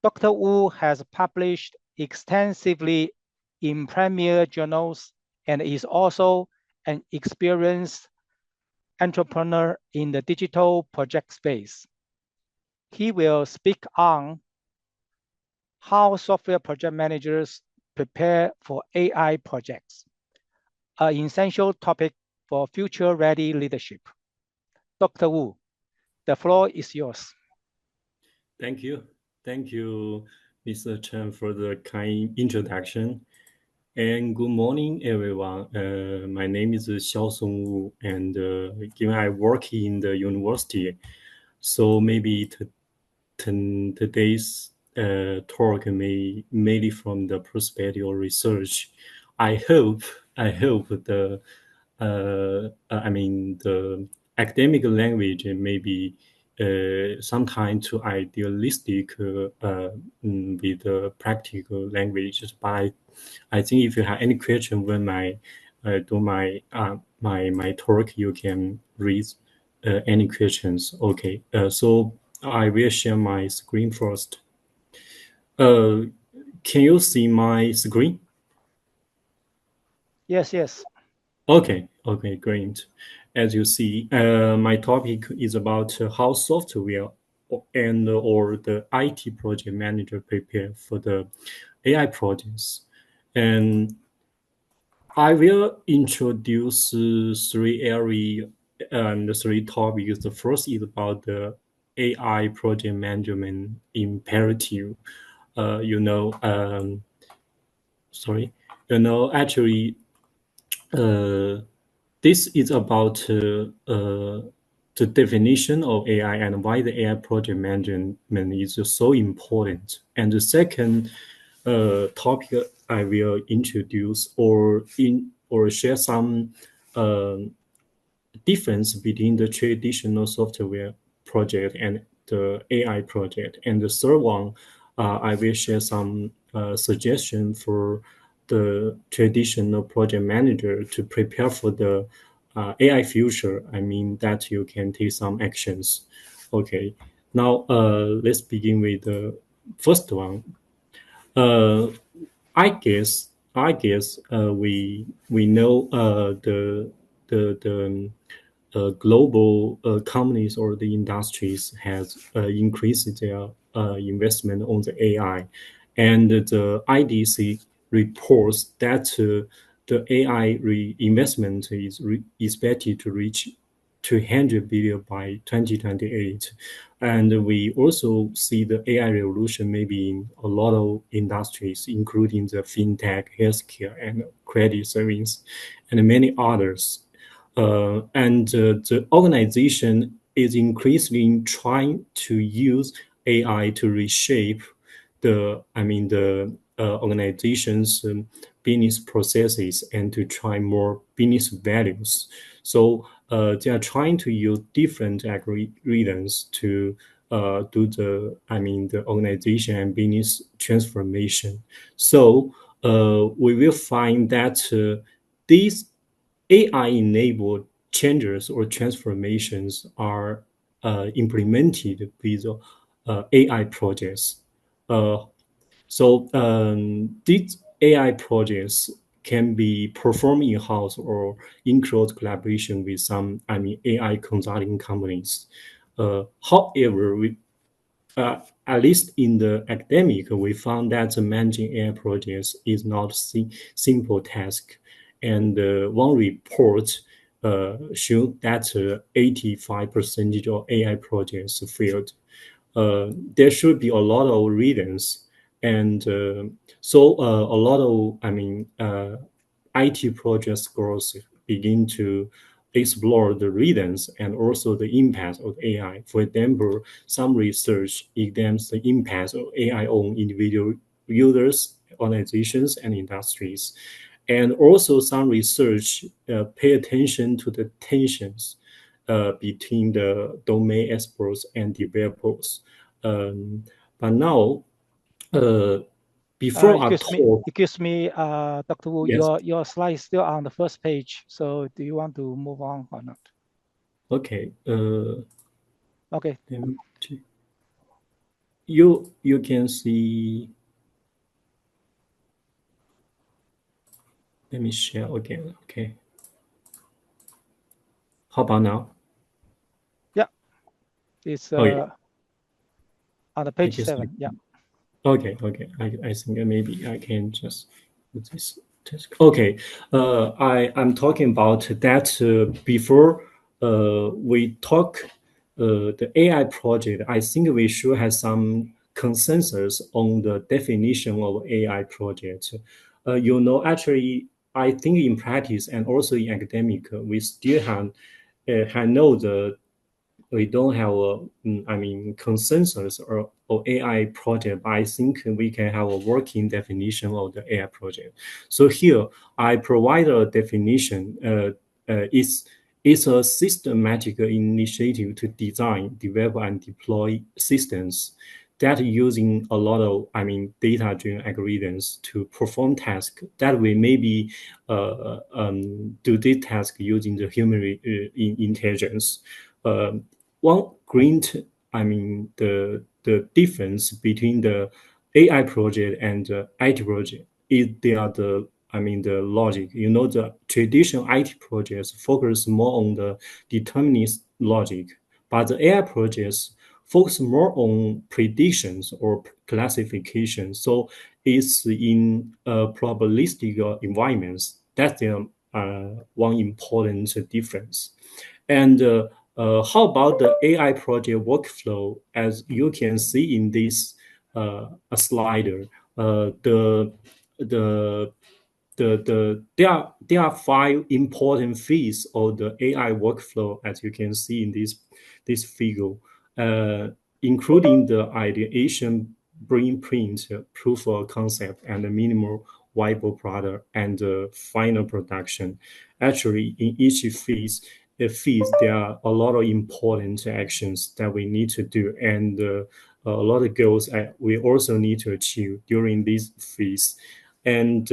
[SPEAKER 1] Dr. Wu has published extensively in premier journals and is also an experienced entrepreneur in the digital project space. He will speak on how software project managers prepare for AI projects, an essential topic for future-ready leadership. Dr. Wu, the floor is yours.
[SPEAKER 4] Thank you. Thank you, Mr. Chen, for the kind introduction. And good morning, everyone. My name is Xiaosong Wu, and given I work in the university, so maybe today's talk may mainly from the perspective of research. I hope the the academic language may be sometimes too idealistic with the practical languages. But I think if you have any question when I do my talk, you can raise any questions. Okay, so I will share my screen first. Can you see my screen?
[SPEAKER 1] Yes.
[SPEAKER 4] Okay, great. As you see, my topic is about how software and or the IT project manager prepare for the AI projects. And I will introduce three areas and three topics. The first is about the AI project management imperative. Actually, this is about the definition of AI and why the AI project management is so important. And the second topic I will introduce or share some difference between the traditional software project and the AI project. And the third one, I will share some suggestion for the traditional project manager to prepare for the AI future. I mean that you can take some actions. Okay, now let's begin with the first one. I guess we know the global companies or the industries has increased their investment on the AI, and the IDC reports that the AI investment is expected to reach 200 billion by 2028. And we also see the AI revolution maybe in a lot of industries, including the fintech, healthcare, and credit service, and many others. The organization is increasingly trying to use AI to reshape the organization's business processes and to try more business values. So they are trying to use different algorithms to do the organization and business transformation. So we will find that these AI-enabled changes or transformations are implemented with AI projects. These AI projects can be performed in-house or in close collaboration with some, AI consulting companies. However, at least in the academic, we found that managing AI projects is not a simple task. And one report showed that 85% of AI projects failed. There should be a lot of reasons, and a lot of IT project scholars begin to explore the reasons and also the impact of AI. For example, some research examines the impact of AI on individual users, organizations, and industries. And also some research pay attention to the tensions between the domain experts and developers. But now, before our talk,
[SPEAKER 1] excuse me, Dr. Wu,
[SPEAKER 4] yes.
[SPEAKER 1] your slide is still on the first page. So do you want to move on or not?
[SPEAKER 4] Okay.
[SPEAKER 1] Okay.
[SPEAKER 4] You can see. Let me share again. Okay. How about now?
[SPEAKER 1] Yeah. It's
[SPEAKER 4] yeah.
[SPEAKER 1] on the page 7. Yeah.
[SPEAKER 4] Okay. I think maybe I can just put this test. Okay. I'm talking about that before we talk the AI project. I think we should have some consensus on the definition of AI project. Actually, I think in practice and also in academic, we still have we don't have consensus or AI project, but I think we can have a working definition of the AI project. So here I provide a definition. It's a systematic initiative to design, develop, and deploy systems that using a lot of data-driven algorithms to perform tasks that we maybe do this task using the human intelligence. One grant, the difference between the AI project and the IT project is they are the logic. The traditional IT projects focus more on the determinist logic, but the AI projects focus more on predictions or classification. So it's in probabilistic environments. That's the one important difference. And how about the AI project workflow? As you can see in this slider, there are 5 important phases of the AI workflow, as you can see in this figure, including the ideation, blueprint, proof of concept, and the minimal viable product, and the final production. Actually, in each phase, there are a lot of important actions that we need to do, and a lot of goals we also need to achieve during this phase. And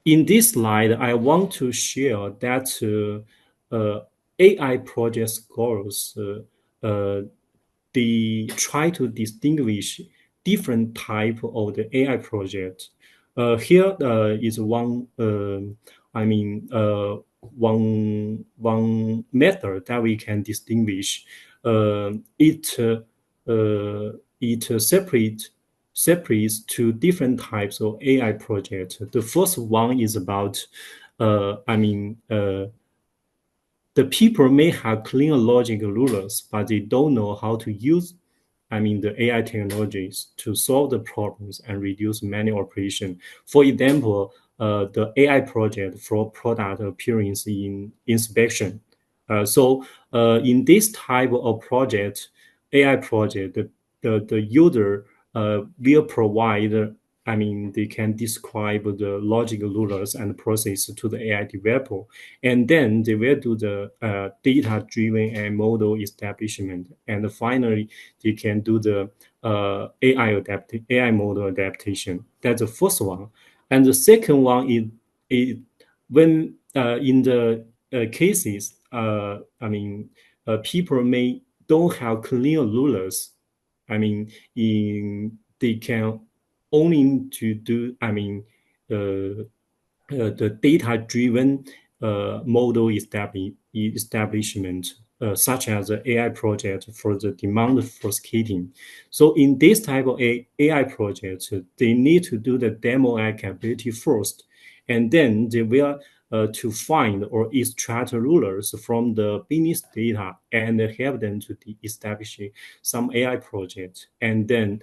[SPEAKER 4] in this slide, I want to share that AI project scholars they try to distinguish different type of the AI project. Here is one one method that we can distinguish. It separates two different types of AI projects. The first one is about the people may have clean logic rulers, but they don't know how to use, the AI technologies to solve the problems and reduce manual operation. For example, the AI project for product appearance in inspection. In this type of project, AI project, the user will provide, they can describe the logic rulers and process to the AI developer, and then they will do the data-driven and model establishment, and finally they can do the AI model adaptation. That's the first one, and the second one is when in the cases, people may don't have clear rulers. They can only to do, the data-driven model establishment, such as the AI project for the demand forecasting. So in this type of AI project, they need to do the demo capability first, and then they will to find or extract rulers from the business data and help them to establish some AI project, and then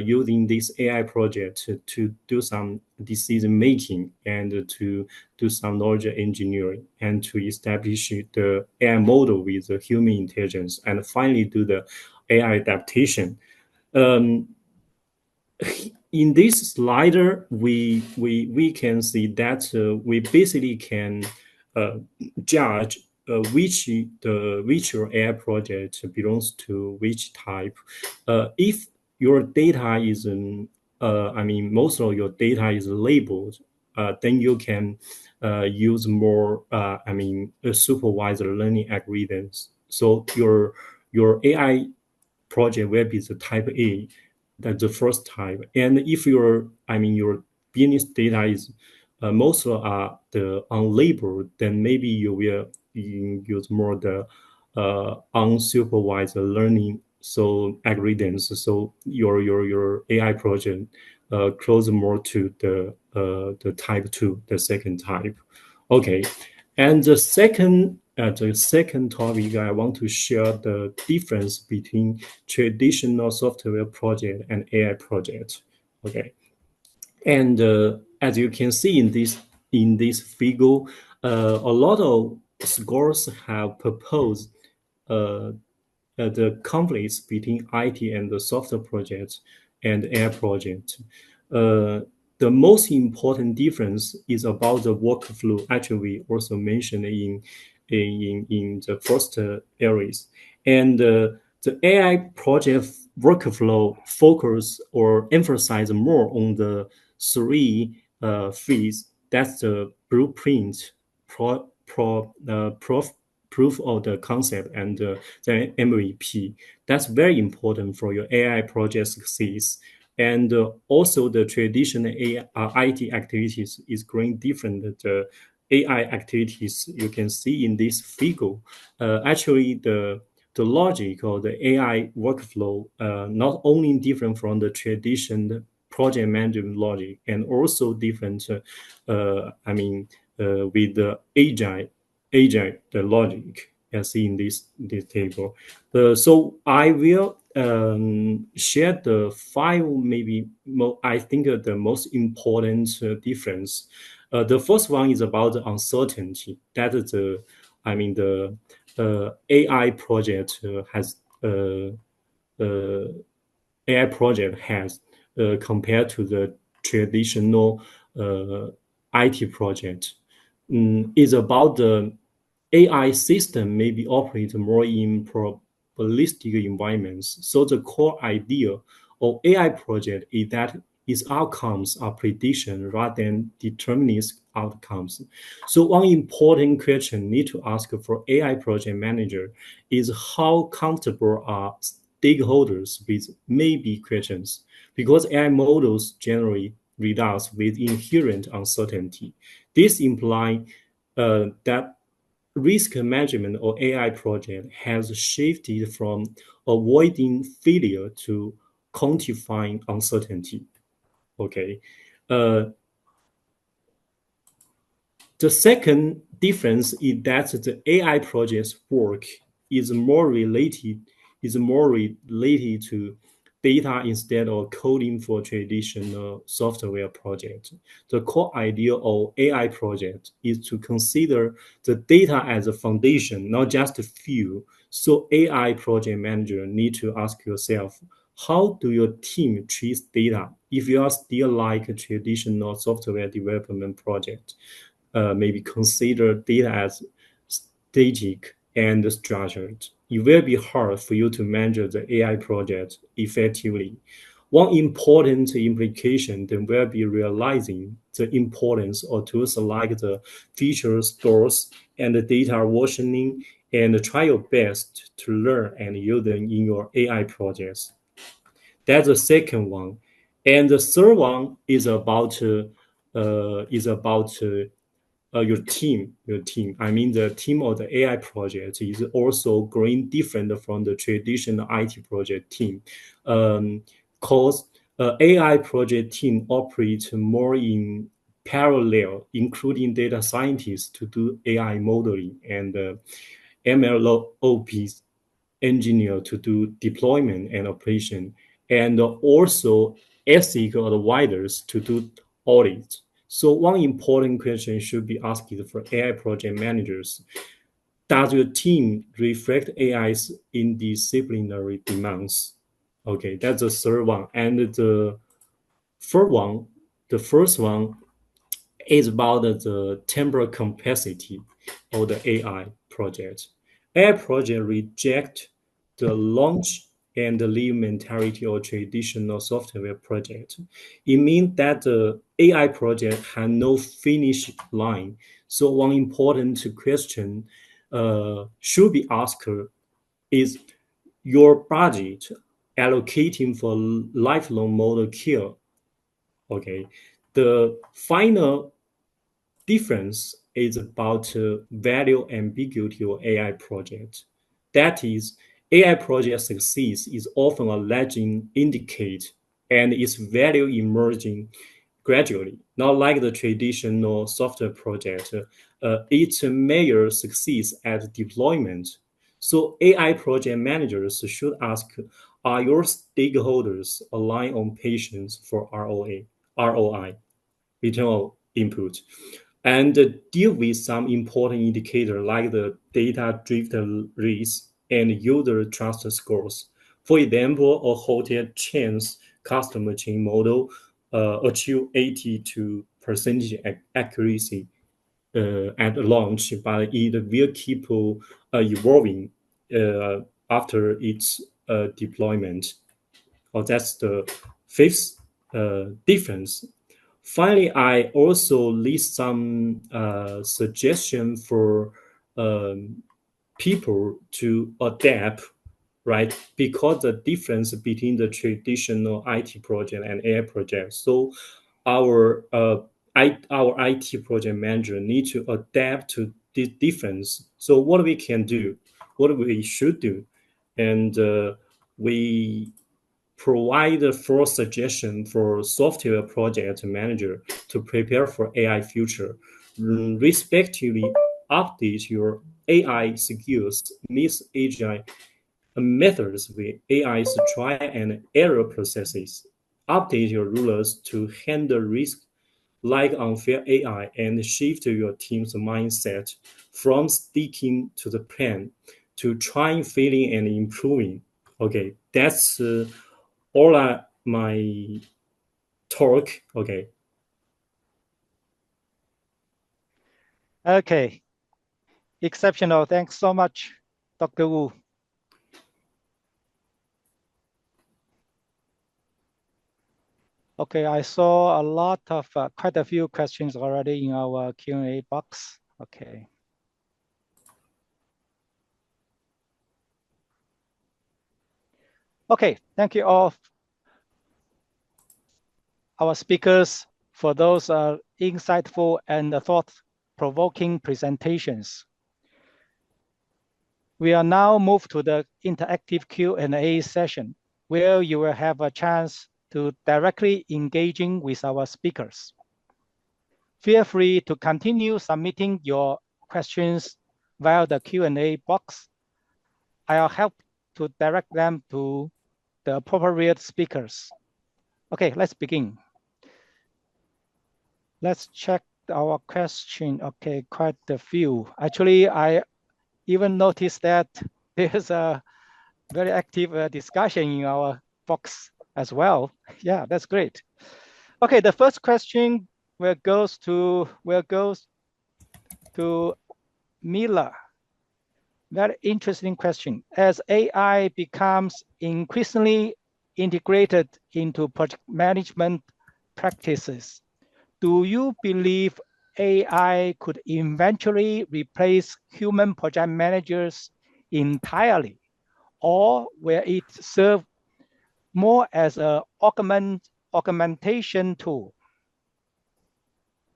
[SPEAKER 4] using this AI project to do some decision making and to do some knowledge engineering and to establish the AI model with the human intelligence, and finally do the AI adaptation. In this slider, we can see that we basically can judge which your AI project belongs to which type. If your data is, most of your data is labeled, then you can use more, supervised learning algorithms. So your AI project will be the type A, that's the first type. And if your business data is most are the unlabeled, then maybe you will use more the unsupervised learning algorithms. So your AI project close more to the type 2, the second type. Okay, and the second topic, I want to share the difference between traditional software project and AI project. Okay, and as you can see in this figure, a lot of scholars have proposed the conflicts between IT and the software projects and AI project. The most important difference is about the workflow. Actually, we also mentioned in the first areas, and the AI project workflow focus or emphasize more on the three phases. That's the blueprint, proof of the concept, and the MVP. That's very important for your AI project success. And also the traditional IT activities is growing different. The AI activities you can see in this figure. Actually, the logic or the AI workflow not only different from the traditional project management logic, and also different, with the agile the logic as in this table. So I will share the 5 maybe I think the most important difference. The first one is about the uncertainty. That is the AI project has AI project has compared to the traditional IT project. Is about the AI system maybe operate more in probabilistic environments. So the core idea of AI project is that its outcomes are prediction rather than deterministic outcomes. So one important question need to ask for AI project manager is how comfortable are stakeholders with maybe questions, because AI models generate results with inherent uncertainty. This implies that risk management or AI project has shifted from avoiding failure to quantifying uncertainty. Okay. The The second difference is that the AI project's work is more related to data instead of coding for traditional software projects. The core idea of AI project is to consider the data as a foundation, not just a fuel. So AI project manager need to ask yourself, how do your team treat data if you are still like a traditional software development project? Maybe consider data as static and structured. It will be hard for you to manage the AI project effectively. One important implication then will be realizing the importance of tools like the feature stores and the data versioning, and try your best to learn and use them in your AI projects. That's the second one. And the third one is about your team. I mean, the team of the AI project is also growing different from the traditional IT project team. Cause AI project team operates more in parallel, including data scientists to do AI modeling and MLOps engineer to do deployment and operation, and also SIG advisors to do audits. So one important question should be asked for AI project managers. Does your team reflect AI's interdisciplinary demands? Okay, that's the third one. And the first one is about the temporal complexity of the AI project. AI project reject the launch and the leave mentality of traditional software project. It means that the AI project has no finish line. So one important question should be asked is your budget allocating for lifelong model kill? Okay, the final difference is about value ambiguity of AI project. That is, AI project success is often a lagging indicator and its value emerging gradually, not like the traditional software project. It measures success at deployment. So AI project managers should ask, are your stakeholders aligned on patience for ROI, return on input, and deal with some important indicator like the data-driven rates and user trust scores. For example, a hotel chain's customer chain model achieve 82% accuracy at launch, but it will keep evolving after its deployment. That's the fifth difference. Finally, I also list some suggestion for people to adapt, right? Because the difference between the traditional IT project and AI project. So our IT project manager need to adapt to this difference. So what we can do, what we should do, and we provide a first suggestion for software project manager to prepare for AI future. Respectively, update your AI skills, meets agile methods with AI's try and error processes. Update your rules to handle risk like unfair AI and shift your team's mindset from sticking to the plan to trying, failing, and improving. Okay, that's all my talk. Okay.
[SPEAKER 1] Okay, exceptional. Thanks so much, Dr. Wu. Okay, I saw a lot of quite a few questions already in our Q&A box. Okay. Okay, thank you all our speakers for those insightful and thought-provoking presentations. We are now moved to the interactive Q&A session, where you will have a chance to directly engaging with our speakers. Feel free to continue submitting your questions via the Q&A box. I'll help to direct them to the appropriate speakers. Okay, let's begin. Let's check our question. Okay, quite a few. Actually, I even noticed that there's a very active discussion in our box as well. Yeah, that's great. Okay, the first question goes to Mila. Very interesting question. As AI becomes increasingly integrated into project management practices, do you believe AI could eventually replace human project managers entirely, or will it serve more as an augmentation tool?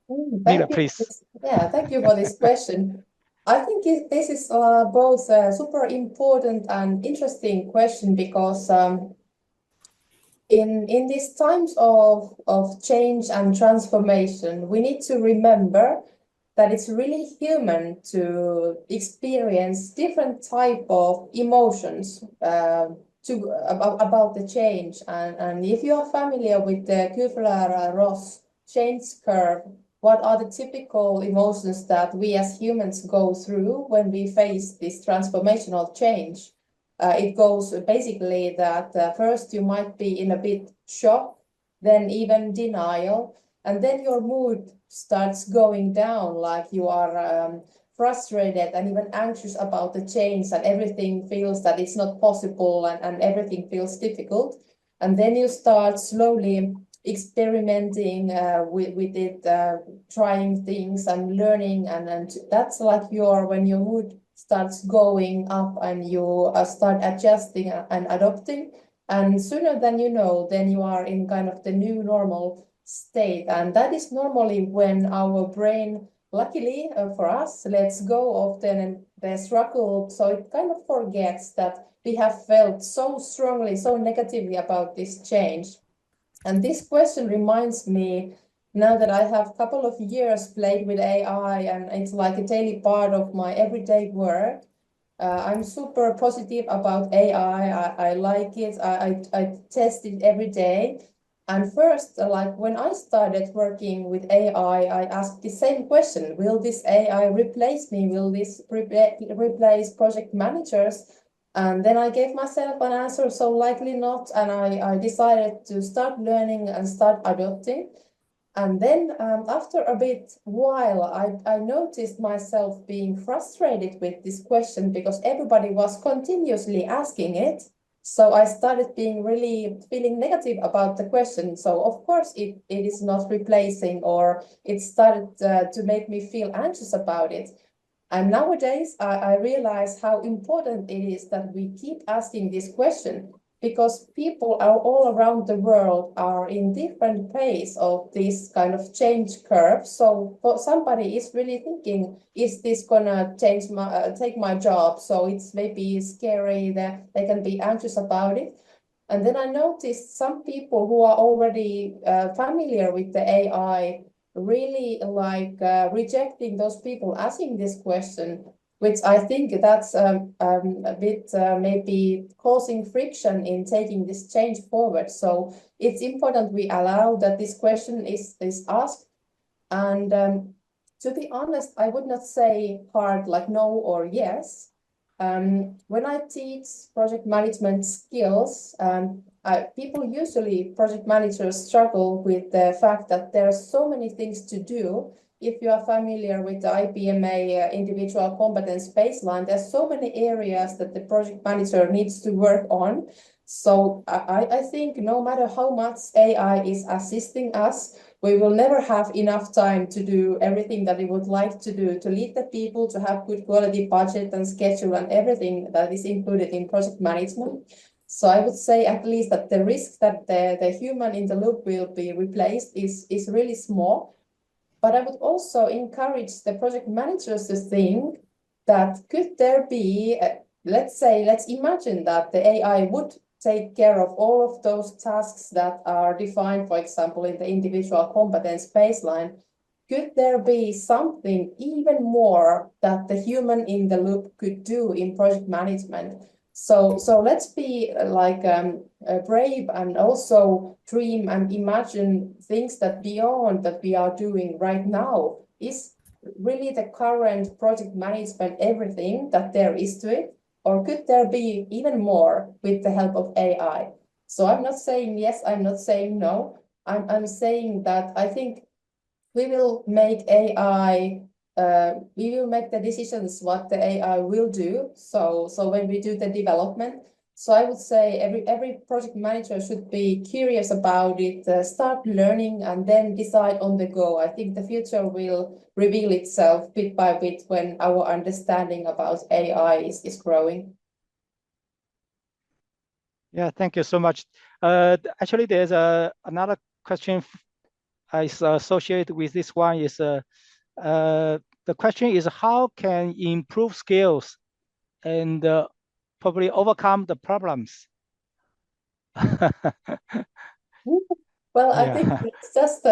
[SPEAKER 1] Mila, please.
[SPEAKER 2] Yeah, thank you for this question. I think this is both a super important and interesting question because in these times of change and transformation, we need to remember that it's really human to experience different type of emotions about the change. And if you are familiar with the Kübler-Ross change curve, what are the typical emotions that we as humans go through when we face this transformational change? It goes basically that first you might be in a bit shock, then even denial, and then your mood starts going down, like you are frustrated and even anxious about the change, and everything feels that it's not possible, and everything feels difficult. And then you start slowly experimenting with it, trying things and learning, and that's like when your mood starts going up and you start adjusting and adopting. And sooner than you know, then you are in kind of the new normal state. And that is normally when our brain, luckily for us, lets go of the struggle. So it kind of forgets that we have felt so strongly, so negatively about this change. And this question reminds me, now that I have a couple of years played with AI and it's like a daily part of my everyday work, I'm super positive about AI. I like it. I test it every day. And first, like when I started working with AI, I asked the same question: will this AI replace me? Will this replace project managers? And then I gave myself an answer, so likely not. And I decided to start learning and start adopting. And then after a bit while, I noticed myself being frustrated with this question because everybody was continuously asking it. So I started being really feeling negative about the question. So of course it is not replacing, or it started to make me feel anxious about it. And nowadays I realize how important it is that we keep asking this question, because people are all around the world are in different pace of this kind of change curve. So for somebody is really thinking, is this gonna take my job? So it's maybe scary, that they can be anxious about it. And then I noticed some people who are already familiar with the AI really like rejecting those people asking this question, which I think that's a bit maybe causing friction in taking this change forward. So it's important we allow that this question is asked. And to be honest, I would not say hard like no or yes. When I teach project management skills, people usually, project managers, struggle with the fact that there are so many things to do. If you are familiar with the IPMA individual competence baseline, there's so many areas that the project manager needs to work on. So I think no matter how much AI is assisting us, we will never have enough time to do everything that we would like to do, to lead the people, to have good quality budget and schedule and everything that is included in project management. So I would say at least that the risk that the human in the loop will be replaced is really small. But I would also encourage the project managers to think that could there be, let's imagine that the AI would take care of all of those tasks that are defined, for example, in the individual competence baseline. could there be something even more that the human in the loop could do in project management? So let's be brave and also dream and imagine things that beyond that we are doing right now. Is really the current project management everything that there is to it? Or could there be even more with the help of AI? So I'm not saying yes, I'm not saying no. I'm saying that I think we will make AI, we will make the decisions what the AI will do. So when we do the development, so I would say every project manager should be curious about it, start learning, and then decide on the go. I think the future will reveal itself bit by bit when our understanding about AI is growing.
[SPEAKER 1] Yeah, thank you so much. Actually, there's another question is associated with this one. Is the question is how can improve skills and probably overcome the problems?
[SPEAKER 2] Well, I
[SPEAKER 1] Yeah.
[SPEAKER 2] think it's just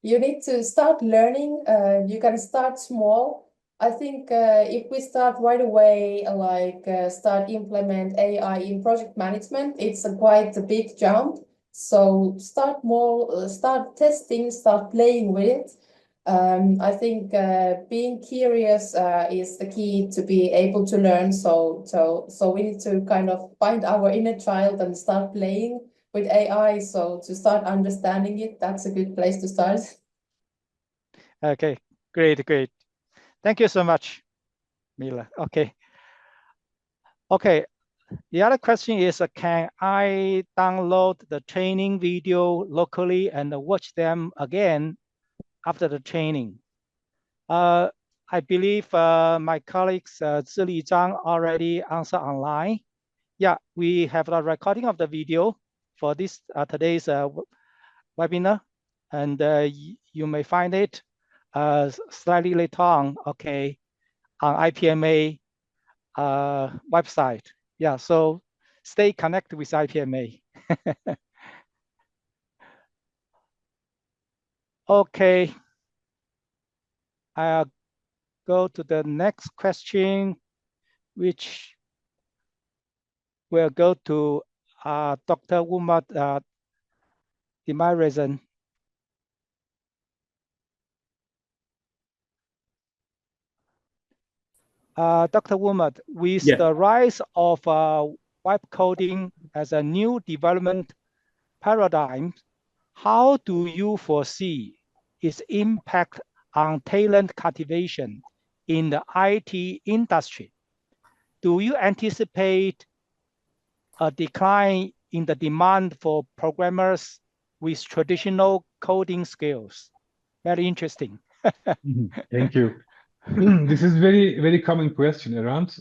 [SPEAKER 2] you need to start learning. You can start small. I think if we start right away, start implement AI in project management, it's quite a big jump. So start small, start testing, start playing with it. I think being curious is the key to be able to learn. So we need to kind of find our inner child and start playing with AI. So to start understanding it, that's a good place to start.
[SPEAKER 1] Okay, great. Thank you so much, Mila. Okay. The other question is, can I download the training video locally and watch them again after the training? I believe my colleagues Zili Zhang already answered online. Yeah, we have a recording of the video for this today's webinar, and you may find it slightly later on, okay, on IPMA website. Yeah, so stay connected with IPMA. Okay, I'll go to the next question, which will go to Dr. Umar Demirizan. Dr. Umar, with the rise of web coding as a new development paradigm, how do you foresee its impact on talent cultivation in the IT industry? Do you anticipate a decline in the demand for programmers with traditional coding skills? Very interesting.
[SPEAKER 3] Thank you. This is very common question around.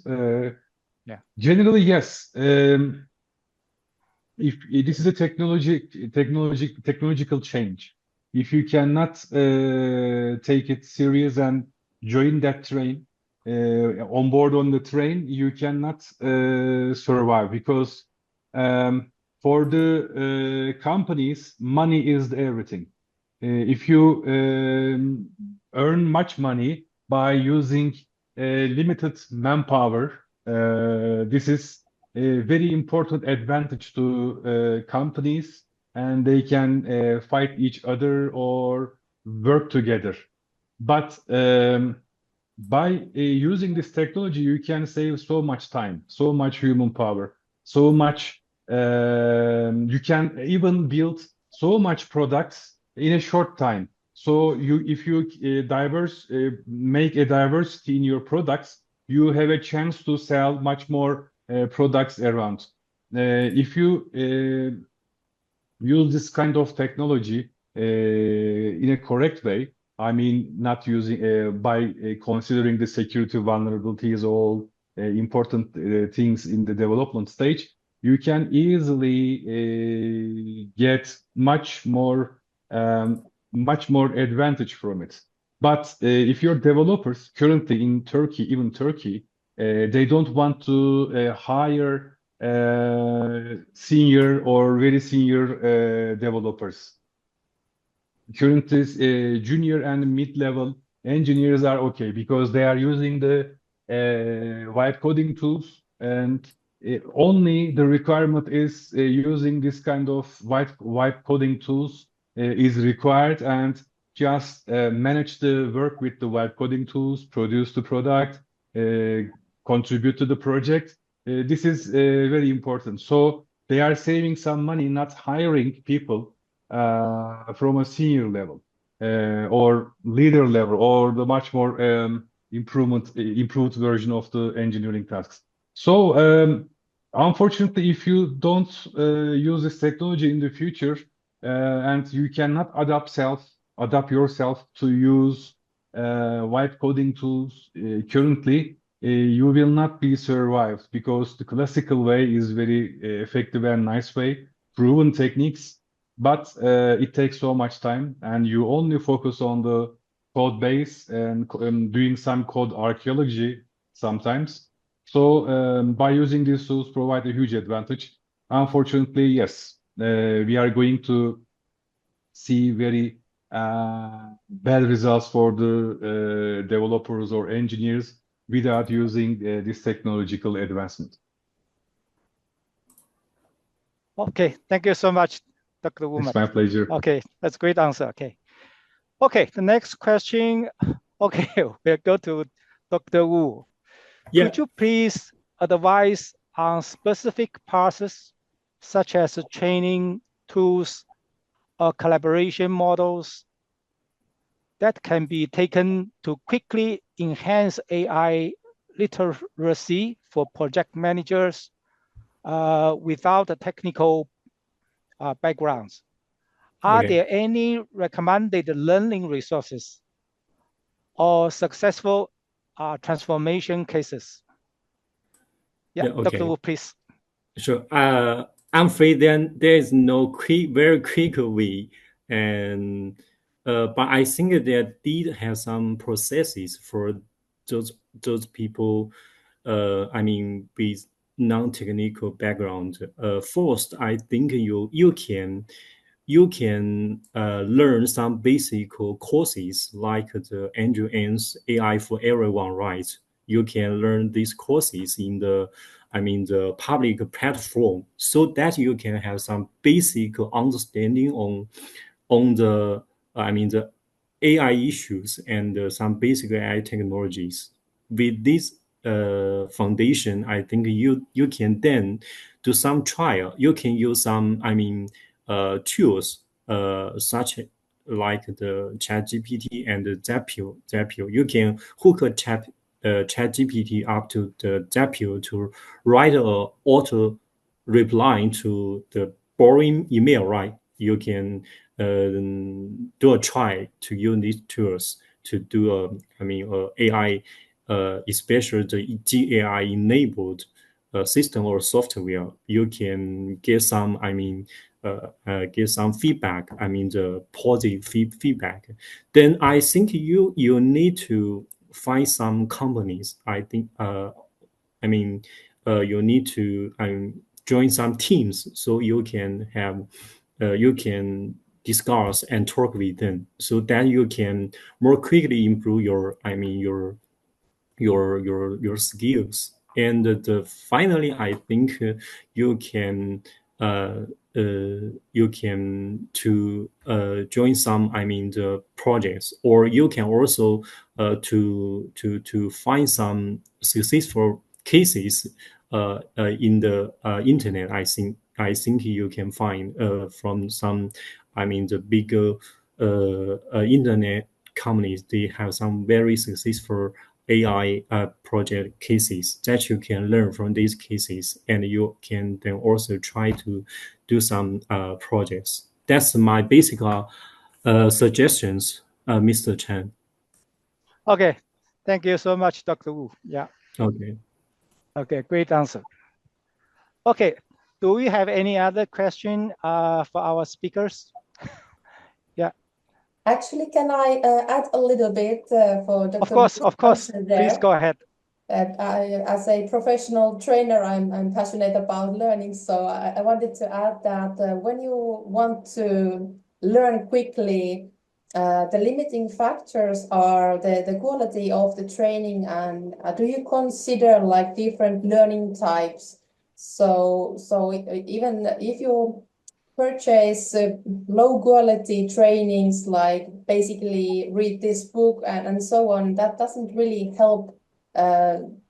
[SPEAKER 1] Yeah.
[SPEAKER 3] Generally, yes. If this is a technological change, if you cannot take it serious and join that train, on board on the train, you cannot survive because for the companies, money is everything. If you earn much money by using limited manpower, this is a very important advantage to companies, and they can fight each other or work together. But by using this technology, you can save so much time, so much human power, so much. You can even build so much products in a short time. So if you make a diversity in your products, you have a chance to sell much more products around. If you use this kind of technology in a correct way, I mean, not using by considering the security vulnerabilities, all important things in the development stage, you can easily get much more advantage from it. But if your developers currently in Turkey, even Turkey, they don't want to hire senior or very senior developers. currently junior and mid-level engineers are okay because they are using the vibe coding tools, and only the requirement is using this kind of vibe coding tools is required, and just manage the work with the vibe coding tools, produce the product, contribute to the project. This is very important. So they are saving some money, not hiring people from a senior level or leader level or the much more improved version of the engineering tasks. So unfortunately, if you don't use this technology in the future and you cannot adapt yourself to use vibe coding tools currently, you will not be survived because the classical way is very effective and nice way, proven techniques, but it takes so much time, and you only focus on the code base and doing some code archaeology sometimes. So by using these tools provide a huge advantage. Unfortunately, yes, we are going to see very bad results for the developers or engineers without using this technological advancement.
[SPEAKER 1] Okay, thank you so much, Dr. Wu.
[SPEAKER 3] It's my pleasure.
[SPEAKER 1] Okay, that's a great answer. Okay. Okay, the next question. Okay, we'll go to Dr. Wu.
[SPEAKER 4] Yeah.
[SPEAKER 1] Could you please advise on specific process such as training tools or collaboration models that can be taken to quickly enhance AI literacy for project managers without the technical backgrounds? Are there any recommended learning resources or successful transformation cases? Yeah, Dr. Wu, please.
[SPEAKER 4] Sure. I'm afraid then there is no very quick way, and but I think that did have some processes for those people. I mean, with non-technical background. First, I think you can learn some basic courses like the Andrew Ng's AI for Everyone, right? You can learn these courses in the public platform, so that you can have some basic understanding on the the AI issues and some basic AI technologies. With this foundation, I think you can then do some trial. You can use some tools such like the ChatGPT and the Zapier. You can hook a ChatGPT up to the Zapier to write a auto reply to the boring email, right? You can do a try to use these tools to do AI, especially the GAI enabled system or software. You can get some get some feedback. The positive feedback. Then I think you need to find some companies. I think you need to join some teams so you can have you can discuss and talk with them so that you can more quickly improve your skills. And finally, I think you can join some the projects, or you can also to find some successful cases in the internet. I think you can find from some the bigger internet companies. They have some very successful AI project cases that you can learn from these cases, and you can then also try to do some projects. That's my basic suggestions, Mr. Chen.
[SPEAKER 1] Okay, thank you so much, Dr. Wu. Yeah.
[SPEAKER 4] Okay.
[SPEAKER 1] Okay, great answer. Okay, do we have any other question for our speakers? Yeah.
[SPEAKER 2] Actually, can I add a little bit for Dr.
[SPEAKER 1] Of course. Please go ahead.
[SPEAKER 2] As a professional trainer, I'm passionate about learning. So I wanted to add that when you want to learn quickly the limiting factors are the quality of the training, and do you consider like different learning types? So even if you purchase low quality trainings, like basically read this book and so on, that doesn't really help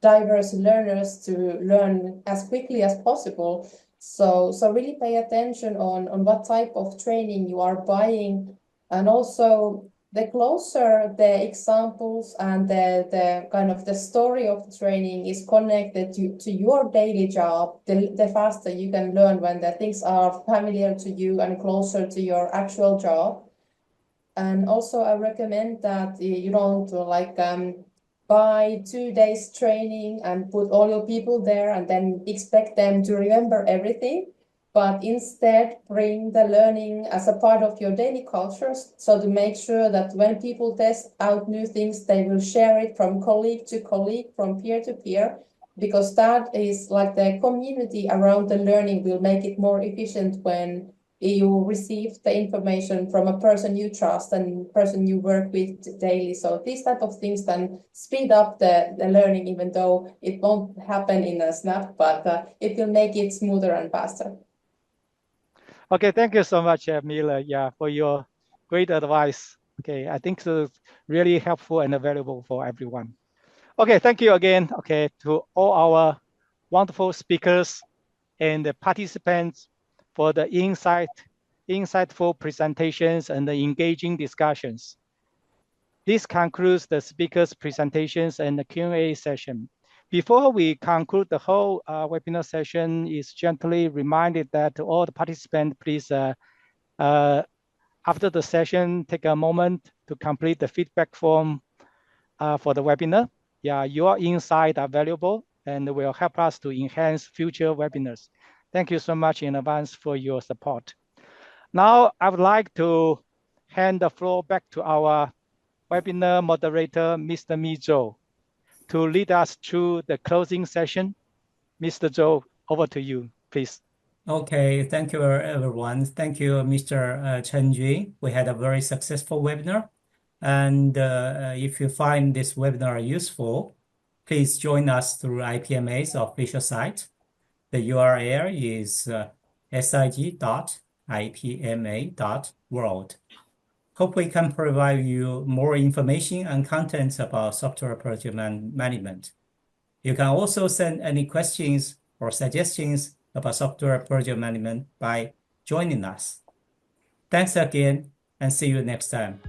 [SPEAKER 2] diverse learners to learn as quickly as possible. So really pay attention on what type of training you are buying, and also the closer the examples and the kind of the story of the training is connected to your daily job, the faster you can learn when the things are familiar to you and closer to your actual job. And also I recommend that you don't like buy 2 days training and put all your people there and then expect them to remember everything, but instead bring the learning as a part of your daily culture. So to make sure that when people test out new things, they will share it from colleague to colleague, from peer to peer, because that is like the community around the learning will make it more efficient when you receive the information from a person you trust and person you work with daily. So these type of things then speed up the learning, even though it won't happen in a snap, but it will make it smoother and faster.
[SPEAKER 1] Okay, thank you so much, Mila, yeah, for your great advice. Okay, I think it's really helpful and valuable for everyone. Okay, thank you again, okay, to all our wonderful speakers and the participants for the insightful presentations and the engaging discussions. This concludes the speakers' presentations and the Q&A session. Before we conclude the whole webinar session, is gently reminded that all the participants, please, after the session, take a moment to complete the feedback form for the webinar. Yeah, your insights are valuable and will help us to enhance future webinars. Thank you so much in advance for your support. Now, I would like to hand the floor back to our webinar moderator, Mr. Mi Zhou, to lead us through the closing session. Mr. Zhou, over to you, please.
[SPEAKER 5] Okay, thank you everyone. Thank you, Mr. Chen Jun. We had a very successful webinar. And if you find this webinar useful, please join us through IPMA's official site. The URL is sig.ipma.world. Hope we can provide you more information and content about software project management. You can also send any questions or suggestions about software project management by joining us. Thanks again, and see you next time.